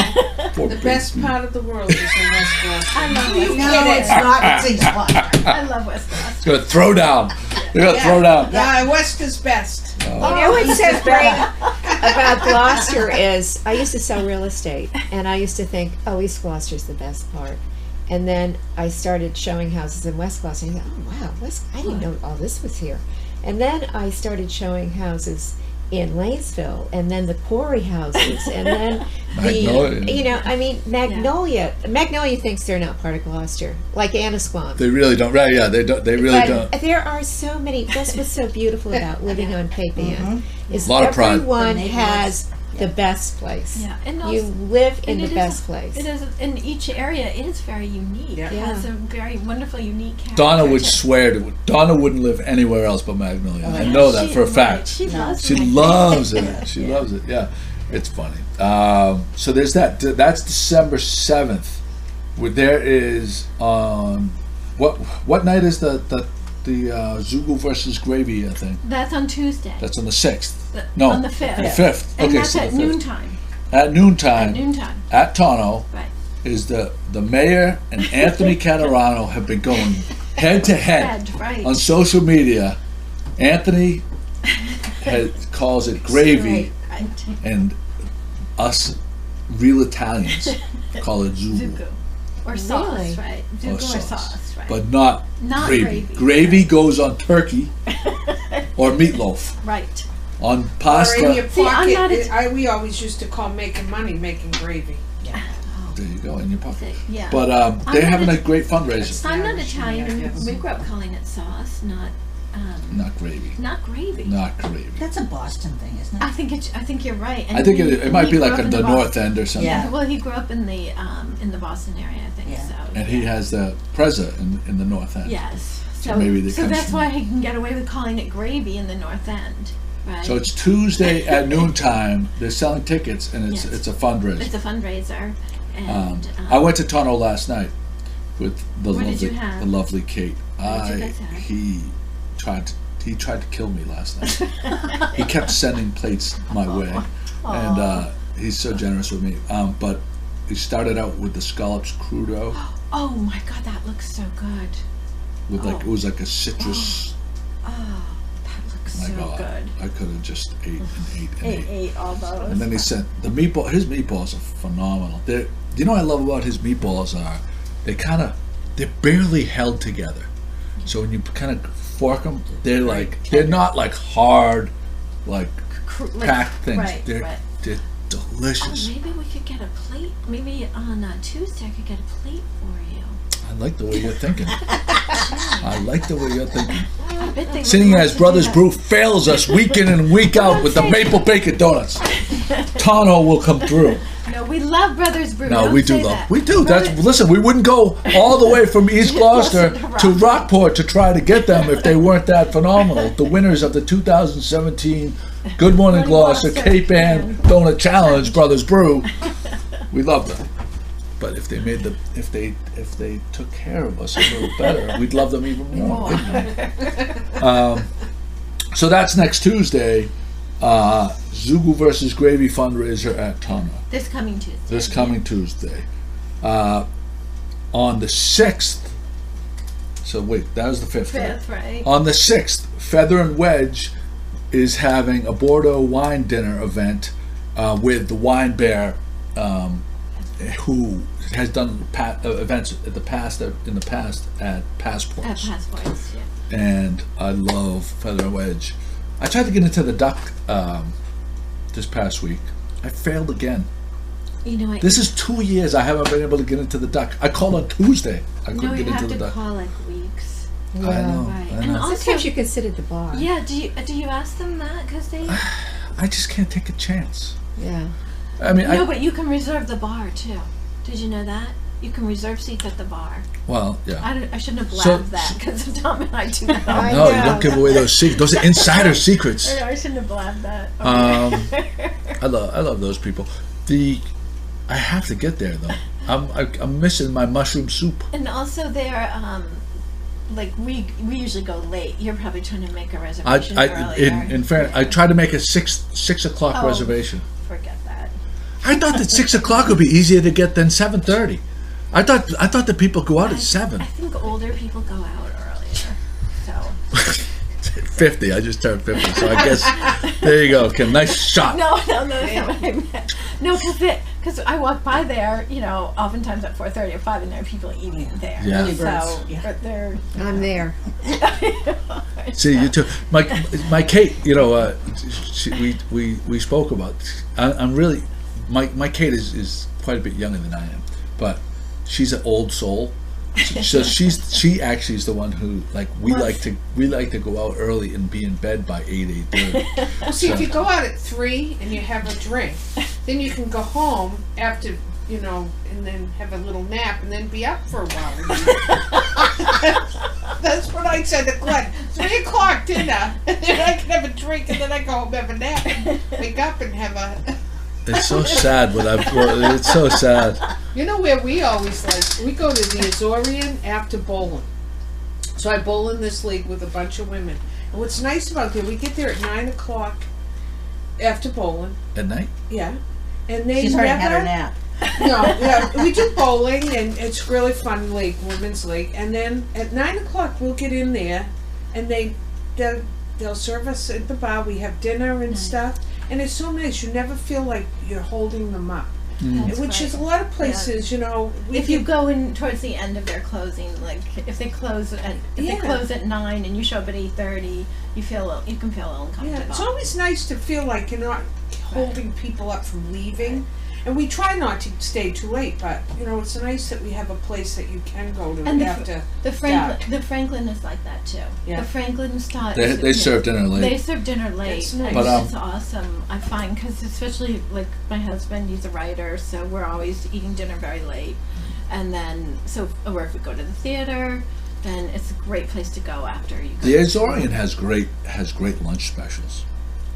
Poor the baby. best part of the world is in West Gloucester. I love West No, Gloucester. it's not. It's East Gloucester. I love West Gloucester. Gonna throw down. They're gonna throw down. West is best. You know what's so great about Gloucester is I used to sell real estate, and I used to think, oh, East Gloucester's the best part. And then I started showing houses in West Gloucester. And I thought, oh, wow, I didn't know all this was here. And then I started showing houses in Lanesville, and then the quarry houses, and then Magnolia. Magnolia. Magnolia thinks they're not part of Gloucester, like Annisquam. They really don't. Right? Yeah, they don't. They really But don't. there are so many. That's what's so beautiful about living on Cape Ann. Is A lot of pride. everyone The neighborhoods. has the best place. Yeah, and You also, live in and the it is- best place. It is in each area. It is very unique. Yeah. It has a very wonderful, unique character. Donna would to it. swear to it. Donna wouldn't live anywhere else but Magnolia. I Yeah, know that she- for a right, fact. She loves She Magnolia. loves it. She loves it. Yeah, it's funny. So there's that. That's December 7th. Where there is what night is the Sugo versus Gravy thing? That's on Tuesday. That's on the 6th. The- No, on the 5th. The 5th. And Okay, that's so at the 5th. noontime. At noontime. At noontime. At Tonno Right. is the mayor and Anthony Catarano have been going head to head Right. on social media. Anthony calls it gravy, Right. and us real Italians call it zugo, Zugo. Or sauce, Really? right? Or Zugo or sauce. sauce, right? but not gravy. gravy. Gravy goes on turkey or meatloaf. Right. On Or in pasta. your See, I'm not pocket, we always used to call making money making gravy. There you go, in your pocket. Yeah. But they're I'm having not a great fundraiser. I'm not Yeah, Italian, yes. and we grew up calling it sauce, not Not gravy. not gravy. Not gravy. That's a Boston thing, isn't I it? think you're right. And I think he- it might he be grew like up in in the Boston- North End or something. Yeah. Well, he grew up in the Boston area, I think. Yeah. So. And he has the Preza in the North End. Yes. So maybe they so come that's from- why he can get away with calling it gravy in the North End, right? So it's Tuesday at noontime. They're selling tickets, and Yes. it's a fundraiser. It's a fundraiser, and I went to Tonno last night with the What did lovely, you have? the lovely Kate. What did you guys have? He tried to kill me last night. He kept sending plates my way, and he's so generous with me. But he started out with the scallops crudo Oh my God, that looks so good. with it was like a citrus. Oh, that looks My so God, good. I could have just ate and ate and ate. Ate all those. And then he sent the meatball. His meatballs are phenomenal. You know what I love about his meatballs are they're barely held together. So when you kind of fork them, they're not like hard, like packed things. Right, they're right. they're Oh, delicious. maybe we could get a plate. Maybe on Tuesday I could get a plate for you. I like the way you're thinking. I like the way you're thinking. I bet they would Seeing love as to do Brothers that. Brew fails us week in and week out with the maple bacon donuts, Tonno will come through. No, we love Brothers Brew. No, Don't we do say love. that. We do. Brothers- Listen. We wouldn't go all the way from East Gloucester to Rockport. Rockport to try to get them if they weren't that phenomenal. The winners of the 2017 Good Morning Gloucester Cape Ann Donut Challenge, Brothers Brew. We love them. But if they took care of us a little better, we'd love them even more. wouldn't we? So that's next Tuesday. Sugo versus Gravy fundraiser at Tonno. This coming Tuesday. This coming Tuesday. On the 6th, so wait, that was the 5th, right? 5th, right? On the 6th, Feather and Wedge is having a Bordeaux wine dinner event with the wine bear, who has done events in the past at Passports. At Passports, yeah. And I love Feather and Wedge. I tried to get into the duck this past week. I failed again. You know, This is 2 years I haven't been able to get into the duck. I called on Tuesday. I couldn't you get into have the to duck. call like weeks. I know. Right. I And know. also- Sometimes you can sit at the bar. Yeah, do you ask them that? Because they... I just can't take a chance. Yeah. I mean, No, but you can reserve the bar too. Did you know that? You can reserve seats at the bar. well, yeah. I shouldn't have So- blabbed that because Tom and I do that. I No, you know. don't give away those secrets. Those are insider secrets. I shouldn't have blabbed that. I love those people. I have to get there though. I'm missing my mushroom soup. And also they're like we usually go late. You're probably trying to make a reservation earlier. In fairness, I tried to make a 6 o'clock Oh. reservation. Forget that. I thought that 6 o'clock would be easier to get than 7:30. I thought that people go out at 7. I think older people go out earlier. So 50. I just turned 50, so I guess there you go, Kim. Nice shot. no, that's not what I meant. No, because I walk by there, you know, oftentimes at 4:30 or 5, and there are people eating there. Yeah. Early birds, So yeah. but they're. I'm there. See, you too. My Kate, you know, we spoke about. I'm really, my Kate is quite a bit younger than I am, but she's an old soul. So she actually is the one who we like to go out early and be in bed by 8:30. Well, see, if you go out at 3 and you have a drink, then you can go home after, you know, and then have a little nap and then be up for a while. That's what I said to Glenn. 3 o'clock dinner, and then I can have a drink, and then I go home and have a nap, and wake up and have a. It's so sad it's so sad. You know where we always we go to the Azorian after bowling. So I bowl in this league with a bunch of women. And what's nice about there, we get there at 9 o'clock after bowling. At night? Yeah. And they She's already had her never, nap. no, yeah, we do bowling and it's really fun league, women's league. And then at 9 o'clock we'll get in there and they'll serve us at the bar. We have dinner and stuff. And it's so nice. You never feel like you're holding them up. That's Which right. is a lot of places, you know. If you go in towards the end of their closing, like if they close at 9 and you show up at 8:30, you can feel uncomfortable. Yeah, it's always nice to feel like you're not holding people up from leaving. And we try not to stay too late, but you know, it's nice that we have a place that you can go to And after. the Franklin is like that too. Yeah. The Franklin style. They serve dinner late. They serve dinner late. That's nice. And But, it's awesome. I find because especially like my husband, he's a writer, so we're always eating dinner very late. And then or if we go to the theater, then it's a great place to go after you. The Azorian has great lunch specials.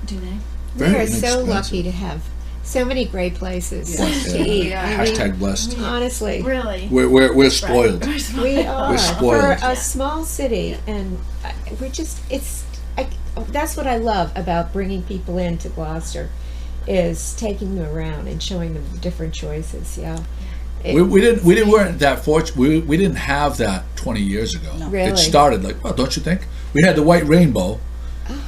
Do they? Very We are so inexpensive. lucky to have so many great places Yeah. to eat. Yeah. I mean, Hashtag blessed. honestly, Really? We're spoiled. we are spoiled. for a small city, and we're just that's what I love about bringing people into Gloucester, is taking them around and showing them different choices. Yeah. We weren't that fortunate. We didn't have that 20 years ago. No. Really? It started don't you think? We had the White Rainbow.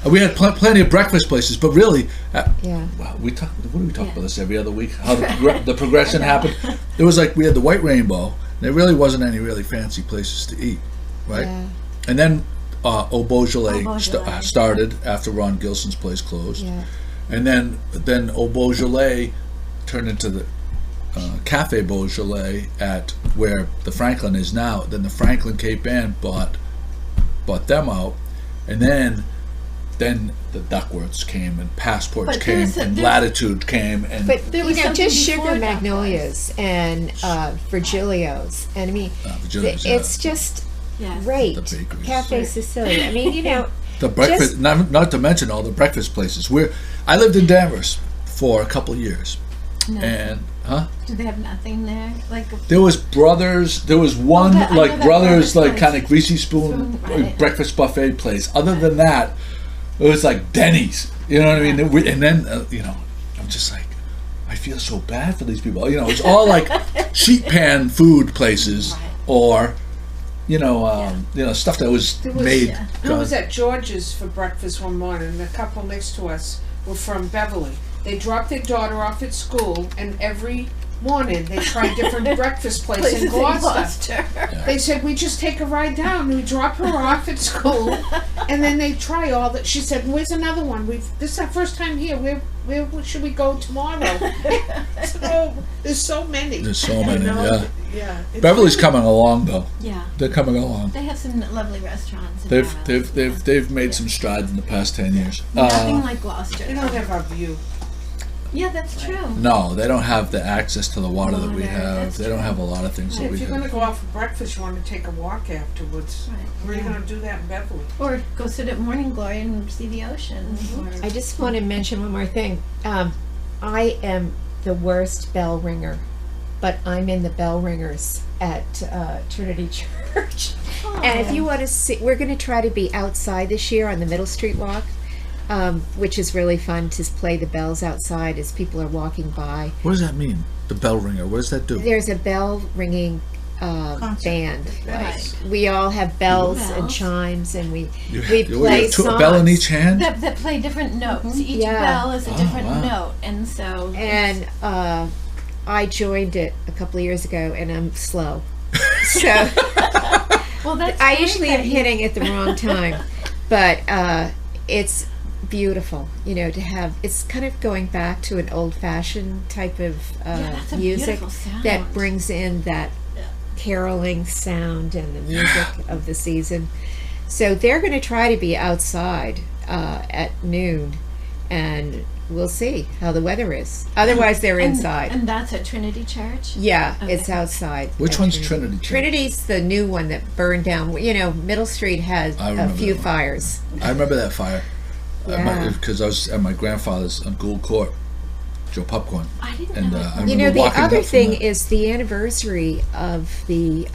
We had plenty of breakfast places, but really, Yeah. well, what do we talk about this every other week? How the progression happened. It was like we had the White Rainbow. And there really wasn't any really fancy places to eat, right? Yeah. And then Au Beaujolais Beaujolais. started after Ron Gilson's place closed. Yeah. And then Au Beaujolais turned into the Cafe Beaujolais at where the Franklin is now. Then the Franklin Cape Ann bought them out, and then the Duckworths came, and Passports But came, and there's- Latitude came, and But There was just something Sugar before that Magnolias and Virgilio's, and I mean, Virgilio's, it's just Yes. great. The bakeries. Cafe Sicilia. I mean, the breakfast. Not to mention all the breakfast places. I lived in Danvers for a couple of years, No. and Do they have nothing there? Like there was Brothers. There was one I know that Brothers, Brothers like place. kind of greasy spoon Right. breakfast buffet place. Other than that, it was like Denny's. You know what I mean? And then I'm just like, I feel so bad for these people. It's all like sheet pan food places, Right. or stuff that was There was- made. I was at George's for breakfast one morning, and a couple next to us were from Beverly. They drop their daughter off at school, and every morning they try different breakfast places in Gloucester. They said, we just take a ride down, we drop her off at school, and then they try all that. She said, where's another one? This is our first time here. Where should we go tomorrow? So, there's so many. There's so many, yeah. Yeah. Beverly's coming along, though. Yeah. They're coming along. They have some lovely restaurants. in They've made some strides in the past 10 years. Nothing like Gloucester. They don't have our view. Yeah, that's true. No, they don't have the access to the water that we Water, have. that's They don't have a lot of things that If we you're going to have. go out for breakfast, you want to take a walk afterwards. Right. Where are you going to do that in Beverly? Or go sit at Morning Glory and see the ocean. Or, I just want to mention one more thing. I am the worst bell ringer, but I'm in the bell ringers at Trinity Church. And if you want to see, we're going to try to be outside this year on the Middle Street Walk, which is really fun to play the bells outside as people are walking by. What does that mean? The bell ringer. What does that do? There's a bell ringing band. Right. We all have bells and Bells. chimes, and we You play have songs. a bell in each hand? that play different notes. Each Yeah. bell is a different wow. note, and so And I joined it a couple of years ago, and I'm slow. So well, that's I great usually that am you- hitting at the wrong time, but it's beautiful, to have. It's kind of going back to an old-fashioned type of that's a music beautiful sound. that brings in that caroling sound and the music of the season. So they're going to try to be outside at noon, and we'll see how the weather is. Otherwise, they're inside. And that's at Trinity Church. Yeah, Okay. it's outside. Which at one's Trinity Church? Trinity's the new one that burned down. Middle Street had I a remember few that one. fires. I remember that fire. Yeah. Because I was at my grandfather's on Gould Court, Joe Popcorn. I didn't And know. I that. remember The walking other up from thing that. is the anniversary of the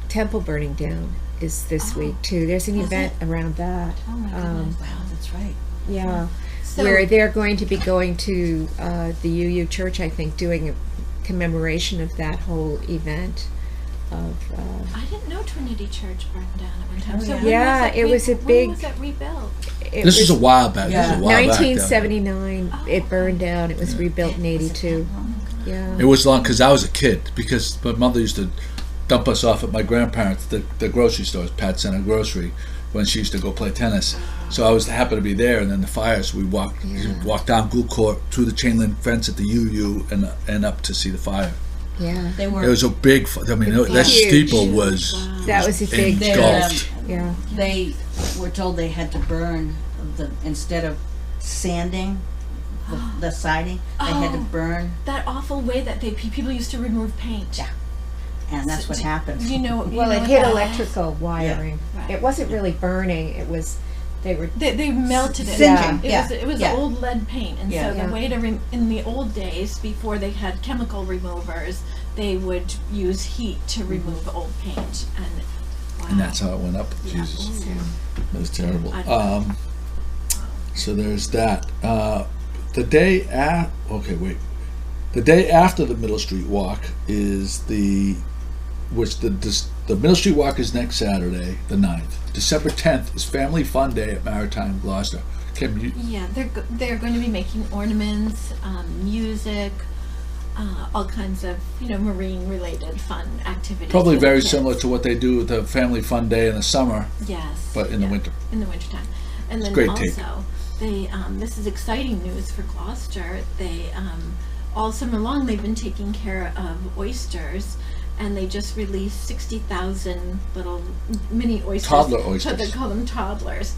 temple burning down is this Oh. week too. There's an Is event it? around that. Oh my goodness. Wow, that's right. Yeah, So- where they're going to be going to the UU Church, I think, doing a commemoration of that whole event. I didn't know Trinity Church burned down at one time. Oh, So yeah. when Yeah, was it was a when big- was it rebuilt? This is a while back. Yeah. This is a while back. 1979. It burned down. It was rebuilt in '82. Yeah. It was long because I was a kid. Because my mother used to dump us off at my grandparents, the grocery stores, Pat Center Grocery, when she used to go play tennis. So I was happy to be there. And then the fires, we walked down Gould Court through the chain link fence at the UU and up to see the fire. Yeah. They were. It was a big. That Huge. steeple was. Wow. That was a big engulfed. Yeah. They were told they had to burn instead of sanding the siding, they had to Oh. burn, That awful way that people used to remove paint. Yeah. and that's what happened. You know. Well, it hit electrical wiring. Right. It wasn't really burning. It was they were. They melted it. Singeing, It was yeah. old lead paint, and Yeah. so Yeah. the way to in the old days, before they had chemical removers, they would use heat to remove old paint, and wow. And that's how it went up. Yeah. Jesus, Ooh. it was terrible. I- So there's that. The day after the Middle Street Walk is the Middle Street Walk is next Saturday, the 9th. December 10th is Family Fun Day at Maritime, Gloucester. Kim, you, Yeah, they're going to be making ornaments, music, all kinds of marine related fun activities. probably for the very kids. similar to what they do with the Family Fun Day in the summer, Yes, but in the winter. In the wintertime. And then great also, take. they this is exciting news for Gloucester. They all summer long they've been taking care of oysters, and they just released 60,000 little mini oysters. Toddler So oysters. they call them toddlers.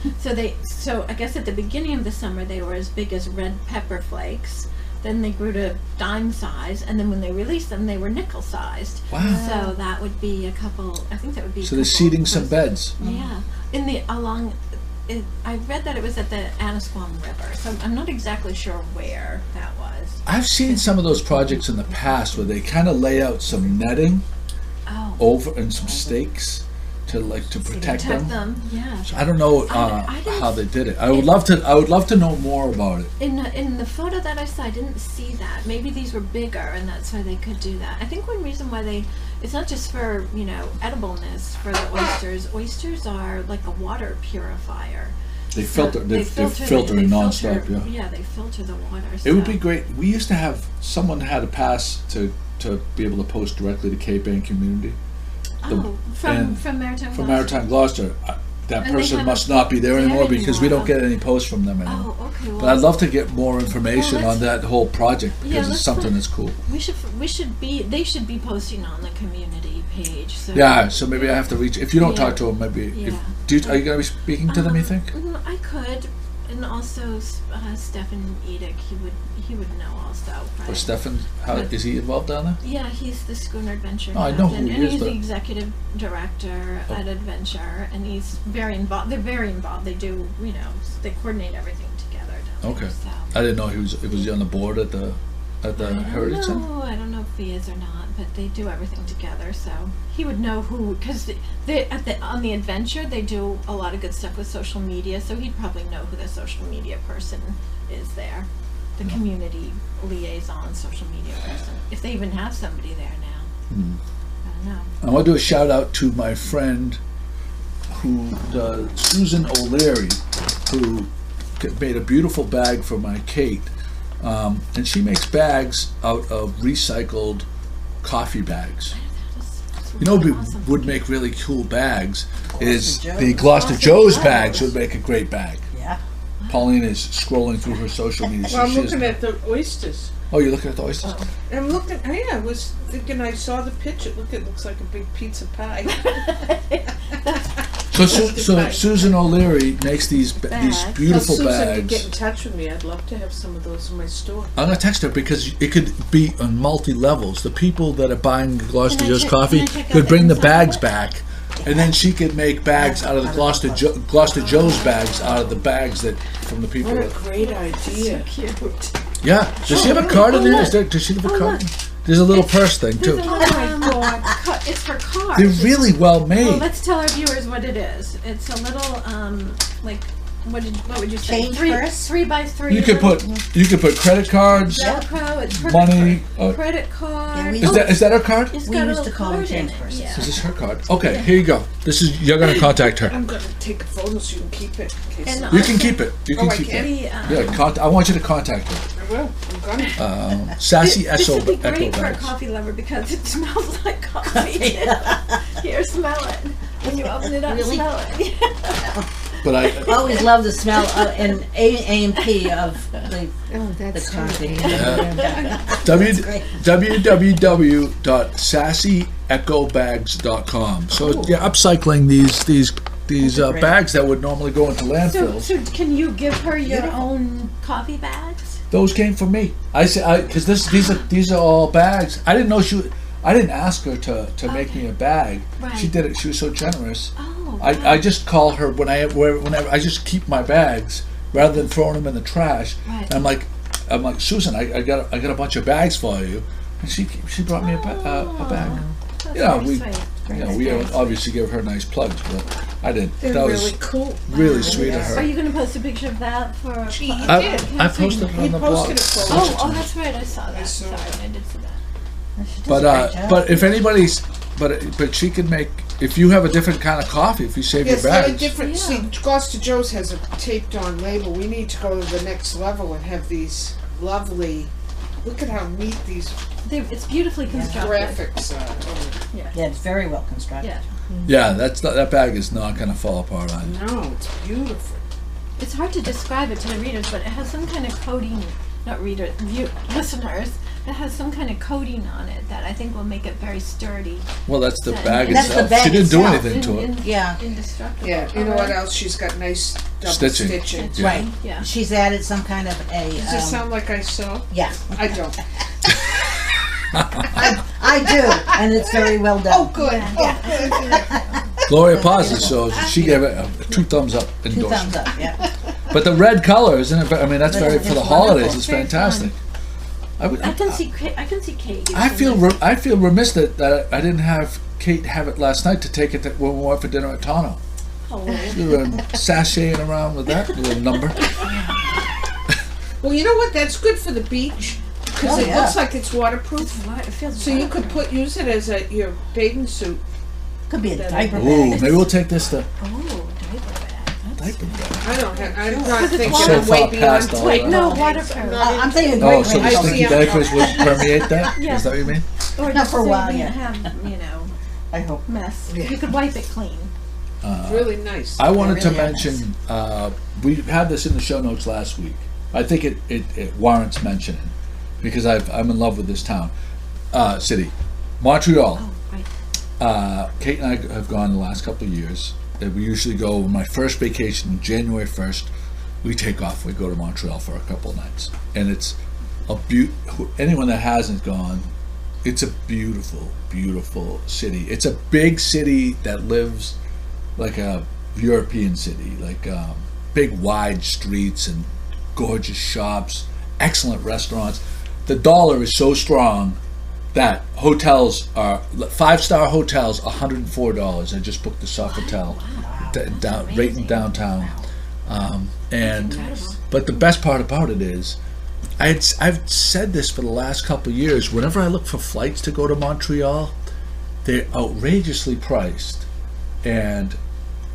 So I guess at the beginning of the summer they were as big as red pepper flakes. Then they grew to dime size, and then when they released them, they were nickel sized. Wow. So that would be a couple. I think that would be. So they're seeding some beds. Yeah, I read that it was at the Annisquam River, so I'm not exactly sure where that was. I've seen some of those projects in the past where they kind of lay out some netting Oh, over and some stakes to protect them. Yeah. I don't know I didn't- how they did it. I would love to know more about it. In the photo that I saw, I didn't see that. Maybe these were bigger, and that's why they could do that. I think one reason why it's not just for edibleness for the oysters. Oysters are like a water purifier, They So filter. They filter it nonstop. Yeah. Yeah, they filter the water. It would so- be great. We used to have someone had a pass to be able to post directly to Cape Ann Community. Oh, and from Maritime. From Gloucester? Maritime Gloucester. That And they person haven't must not be there there anymore because we anymore. don't get any posts from them anymore. Oh, okay. Well, But I'd love to get more information Well, on that whole project Yeah, because it's let's something put- that's cool. we should be. They should be posting on the community page. So Yeah, so maybe I have to reach. If you don't Yeah. talk to them, maybe. If, Yeah. are you going to be speaking to them? You think? I could, and also Stefan Edick. He would know also. Right? Or Stefan? How But- is he involved down there? Yeah, he's the Schooner Adventure Oh, I know captain, who he and is, he's but- the executive director at Adventure, and he's very involved. They're very involved. They do, they coordinate everything together down Okay. there. So. I didn't know he was on the board at the Heritage Center. No, I don't know if he is or not, but they do everything together. So he would know who, because on the Adventure they do a lot of good stuff with social media. So he'd probably know who the social media person is there, the community liaison social media person, if they even have somebody there now. I don't know. I want to do a shout out to my friend Susan O'Leary, who made a beautiful bag for my Kate. And she makes bags out of recycled coffee bags. You know, would make really cool bags is the Gloucester Joe's bags would make a great bag. Yeah. Pauline is scrolling through her social media. Well, I'm she is- looking at the oysters. Oh, you're looking at the oysters? I'm looking. I was thinking. I saw the picture. Look, it looks like a big pizza pie. So Susan O'Leary makes these beautiful Susan, you bags. get in touch with me. I'd love to have some of those in my store. I'm gonna text her because it could be on multi levels. The people that are buying Gloucester Can I Joe's check- coffee can I check out could the bring the inside bags of it? back, and then she could make bags out of the Gloucester Joe's bags out of the bags that from the people. What a That, great idea. Cute. yeah. Does she have a card in there? look. Does she have a Oh, card? look. There's a little purse thing There's too. a little, it's her card. They're really well Well, made. let's tell our viewers what it is. It's a little, what would you say? Change Three, purse? 3x3. You could put credit cards, Velcro. It's perfect money. for credit card. Yeah, we- Is that her card? It's We got a used little to call them card in change it, purses. yeah. Is this her card? Okay, here you go. You're gonna contact her. I'm gonna take a photo so you can keep it. In case And You can keep it. You can I keep can? it. The, Yeah, I want you to contact her. I will. I'm gonna. Sassy this would be Echo great for a bags. coffee lover because it smells like coffee. Here, smell it. When you open it up, Really? smell it. But I Always love the smell and A&P of the Oh, that's The coffee. www.sassyechobags.com. So yeah, upcycling these Great. bags that would normally go into So, landfills. so can you give her your own coffee bags? Those came from me. I said because these are all bags. I didn't know I didn't ask her to make me a bag. Right. She did it. She was so generous. Oh, I just call her whenever I just keep my bags rather than throwing them in the trash. Right. And I'm like Susan, I got a bunch of bags for you, and she brought me a bag. That's Yeah, very we sweet. we obviously gave her nice plugs, but I didn't. They're That really was cool. really sweet of Are her. you going to post a picture of that for? He did. I posted it He on the blog. posted it for Oh, us. oh, that's right. I saw that. I saw Sorry, I did see that. But if anybody's but she can make if you have a different kind of coffee if you save Yes, your they're bags. different. Yeah. See, Gloucester Joe's has a taped on label. We need to go to the next level and have these lovely. Look at how neat these It's beautifully constructed. graphics are. Yeah, it's very well constructed. Yeah. Yeah, that bag is not going to fall apart on you. No, it's beautiful. It's hard to describe it to the readers, but it has some kind of coating, not readers, listeners, it has some kind of coating on it that I think will make it very sturdy. Well, that's the That's bag the itself. bag she didn't do itself. anything to it. Yeah. Indestructible. Yeah, you know what Alright. else? She's got nice double Stitching. stitching. It's Yeah. Right. Yeah. She's added some kind of a. Does it sound like I sew? Yeah, I don't. I do, and it's very well done. Oh, good. Yeah. Oh, good. Gloria pauses, so she gave it a 2 thumbs up 2 endorsement. thumbs up. Yeah. But the red color, isn't it? I mean, that's very It's for the wonderful. holidays. It's Very fantastic. I can see Kate. I feel remiss that I didn't have Kate have it last night to take it when we went for dinner at Tonno. Oh, We were sashaying around with that little number. Well, you know what? That's good for the beach because Oh, it yeah. looks like it's waterproof. it feels. So you could use it as your bathing suit. Could be a diaper Ooh, bag. maybe we'll take this to Oh, diaper bag. diaper bag. I I'm not thinking So I'm way far beyond past all twig. that. No, I'm waterproof. not I'm thinking Oh, great so the rainbow. stinky diapers would permeate that? Yeah. Is that what you mean? Or Not just for a so while, you yeah. didn't have, I hope. mess. You could wipe it clean. really nice. I wanted to really are mention, we had this in the show notes last week. I think it warrants mentioning because I'm in love with this town, city. Montreal. Oh, right. Kate and I have gone the last couple of years. We usually go on my first vacation, January 1st. We take off. We go to Montreal for a couple of nights. And it's a anyone that hasn't gone, it's a beautiful, beautiful city. It's a big city that lives like a European city, like big wide streets and gorgeous shops, excellent restaurants. The dollar is so strong that hotels are 5-star hotels, $104. I just booked the Sofitel right in downtown, and but the best part about it is, I've said this for the last couple of years. Whenever I look for flights to go to Montreal, they're outrageously priced, and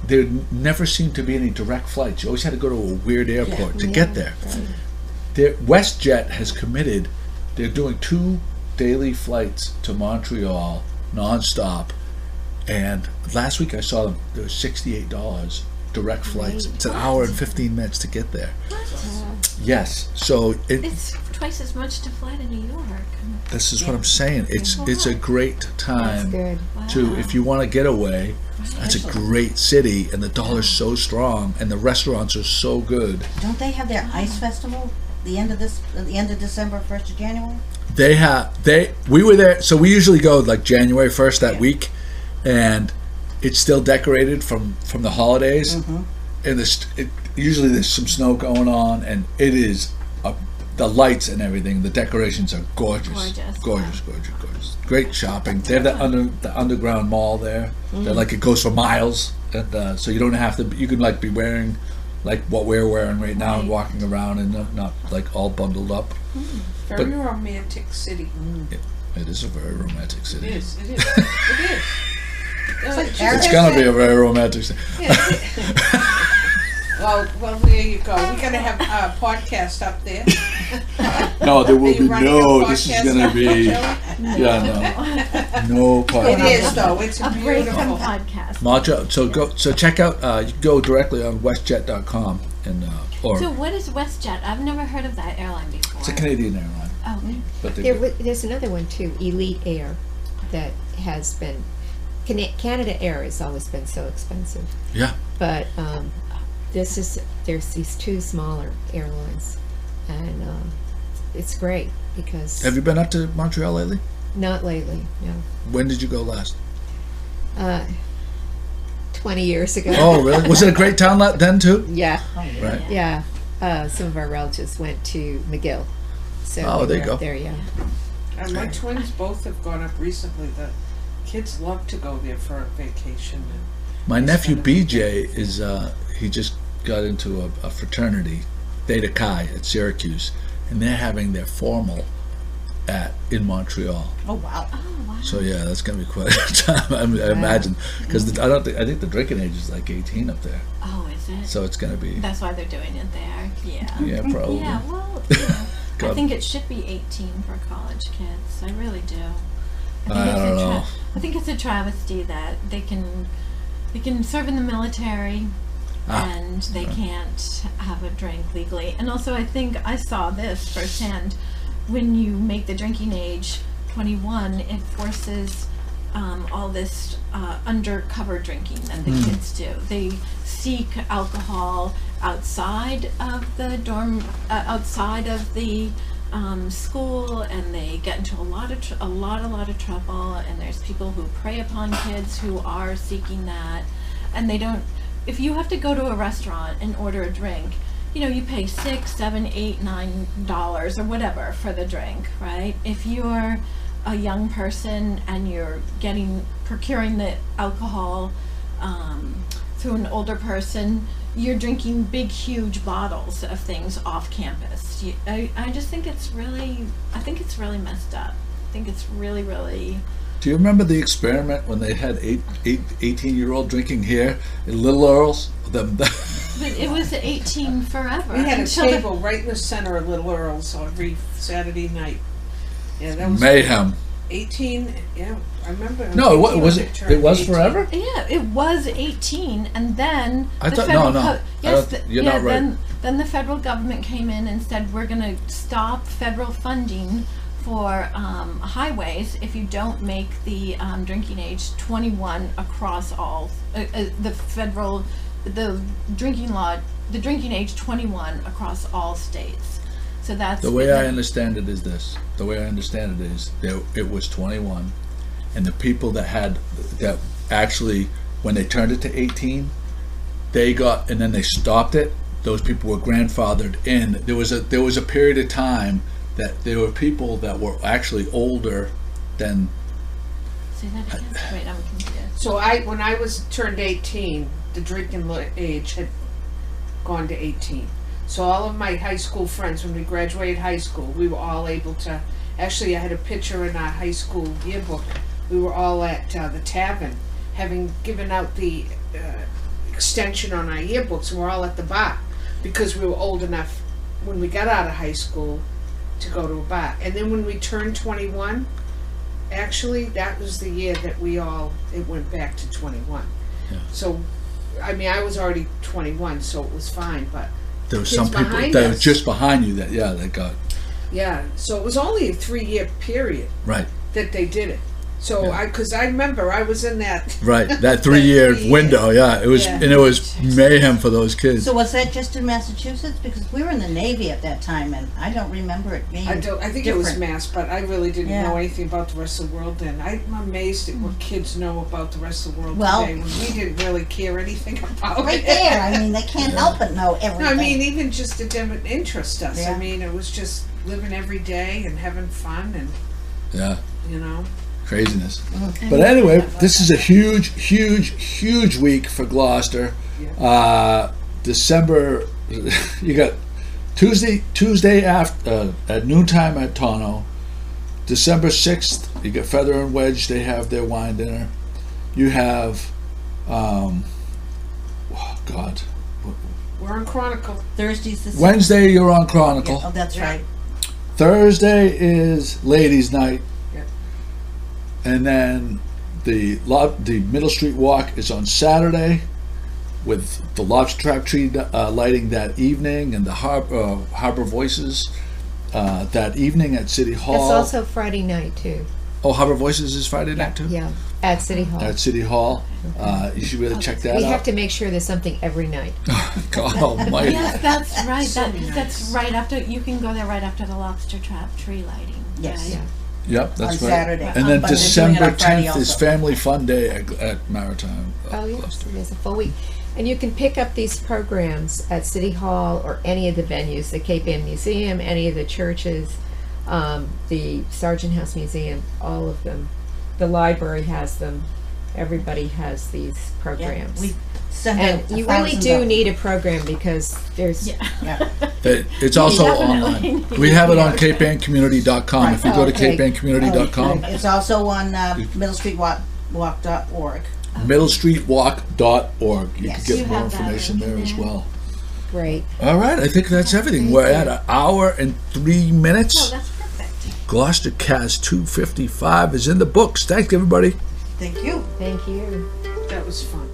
there never seemed to be any direct flights. You always had to go to a weird airport to get there. WestJet has committed. They're doing 2 daily flights to Montreal nonstop, and last week I saw them. There was $68 direct flights. It's an hour and 15 minutes to get there. Yes, so It's twice as much to fly to New York. this is what I'm saying. It's a great That's time good. to, if you want to get away. That's a great city, and the dollar's so strong, and the restaurants are so good. Don't they have their ice festival the end of December, 1st of January? We were there, so we usually go like January 1st that week, and it's still decorated from the holidays, and usually there's some snow going on, and it is the lights and everything. The decorations are gorgeous. Gorgeous. Great shopping. They have the underground mall there. That like it goes for miles, and so you don't have to. You can like be wearing like what we're wearing right now and walking around and not like all bundled up. Very romantic city. It is a very romantic city. It is. It is. It is. It's gonna be a very romantic city. Well, there you go. We're gonna have a podcast up there. No, there will Are be you running a no. This is podcast gonna up be there, no It podcast. is though. It's A break from beautiful. podcast. Montreal. So check out. You can go directly on WestJet.com and or So what is WestJet? I've never heard of that airline before. it's a Canadian airline, Oh, okay. but There's another one too, Elite Air, that has been. Canada Air has always been so expensive, yeah. but there's these 2 smaller airlines, and it's great because Have you been up to Montreal lately? not lately, no. When did you go last? 20 years ago. Oh, really? Was it a great town then too? Yeah, Right. yeah. Some of our relatives went to McGill, so Oh, we there were you up go. there, yeah. And my twins both have gone up recently. The kids love to go there for a vacation. My nephew BJ is he just got into a fraternity, Theta Chi at Syracuse, and they're having their formal in Montreal. Oh, wow. Oh, wow. So yeah, that's gonna be quite a time. I imagine because I think the drinking age is like 18 up there, Oh, is it? so it's gonna be That's why they're doing it there. Yeah. yeah probably. Yeah, well, you know, I God. think it should be 18 for college kids. I really do. I don't know. I think it's a travesty that they can serve in the military and they can't have a drink legally. And also, I think I saw this firsthand. When you make the drinking age 21, it forces all this undercover drinking that the kids do. They seek alcohol outside of the dorm, outside of the school, and they get into a lot of trouble. And there's people who prey upon kids who are seeking that, and they don't. If you have to go to a restaurant and order a drink, you know, you pay $6, $7, $8, $9 or whatever for the drink, right? If you're a young person and you're procuring the alcohol through an older person, you're drinking big, huge bottles of things off campus. I just think it's really messed up. I think it's really, really. Do you remember the experiment when they had 18-year-old drinking here in Little Earl's? But it was 18 forever. We had a until the- table right in the center of Little Earl's every Saturday night. Yeah, that was Mayhem. 18. Yeah, I remember. No, it when was I it. turned It was 18. forever. Yeah, it was 18, and then I the thought- federal no. I yes, don't- you're not right. Then the federal government came in and said we're going to stop federal funding for highways if you don't make the drinking age 21 across all the drinking age 21 across all states. So that's The way I understand it is this. The way I understand it is that it was 21, and the people that actually, when they turned it to 18, they got, and then they stopped it. Those people were grandfathered in. There was a period of time that there were people that were actually older than. Say that again. Wait, I'm confused. So when I was turned 18, the drinking age had gone to 18. So all of my high school friends, when we graduated high school, we were all able to. Actually, I had a picture in our high school yearbook. We were all at the tavern, having given out the extension on our yearbooks, and we're all at the bar because we were old enough when we got out of high school to go to a bar. And then when we turned 21, actually, that was the year that it went back to 21. Yeah. So, I mean, I was already 21, so it was fine, but There was kids some people behind that were us. just behind you that got yeah, so it was only a 3-year period right. that they did it. So Yeah. because I remember I was in that. Right, that 3-year 3 window, yeah, it was, Yeah. and it was mayhem for those kids. So was that just in Massachusetts? Because we were in the Navy at that time, and I don't remember it being I think it was different. Mass, but I really didn't Yeah. know anything about the rest of the world then. I'm amazed at what kids know about the rest of the world Well- today when we didn't really care anything about Right it. there. I mean, they can't help but know everything. No, I mean, even just it didn't interest us. Yeah. I mean, it was just living every day and having fun and, Yeah, you know. craziness. But anyway, this is a huge week for Gloucester. December, you got Tuesday after at noontime at Tonno. December 6th, you got Feather and Wedge. They have their wine dinner. You have, oh God, We're on Chronicle. Thursday's the Wednesday you're on Chronicle. Oh, that's Yeah. right. Thursday is Ladies' Night. Yeah. And then the Middle Street Walk is on Saturday with the Lobster Trap tree lighting that evening and the Harbor Voices that evening at City Hall. It's also Friday night too. Oh, Harbor Voices is Friday night too? Yeah, at City Hall. At City Hall. You should really check that We out. have to make sure there's something every night. God almighty. Yes, that's right. So nice. That's right after. You can go there right after the Lobster Trap tree lighting. Yes. right? Yeah. Yep, that's On right. Saturday. And then But they're doing it December on Friday 10th is also. Family Fun Day at Maritime. Oh, yes, Gloucester. there's a full week. And you can pick up these programs at City Hall or any of the venues, the Cape Ann Museum, any of the churches, the Sargent House Museum, all of them. The library has them. Everybody has these Yeah, programs. we send And out you really 1,000 do of them. need a program because there's Yeah. Yeah. It's also definitely online. We have it on need CapeAnnCommunity.com. If you go to Okay. CapeAnnCommunity.com, It's also on middlestreetwalk.org. MiddleStreetWalk.org. You Yes. can You get more have that information there as there. well. great. All right, I think that's everything. We're at an hour and 3 Oh, minutes. that's perfect. Gloucestercast 255 is in the books. Thanks, everybody. Thank you. Thank you. That was fun.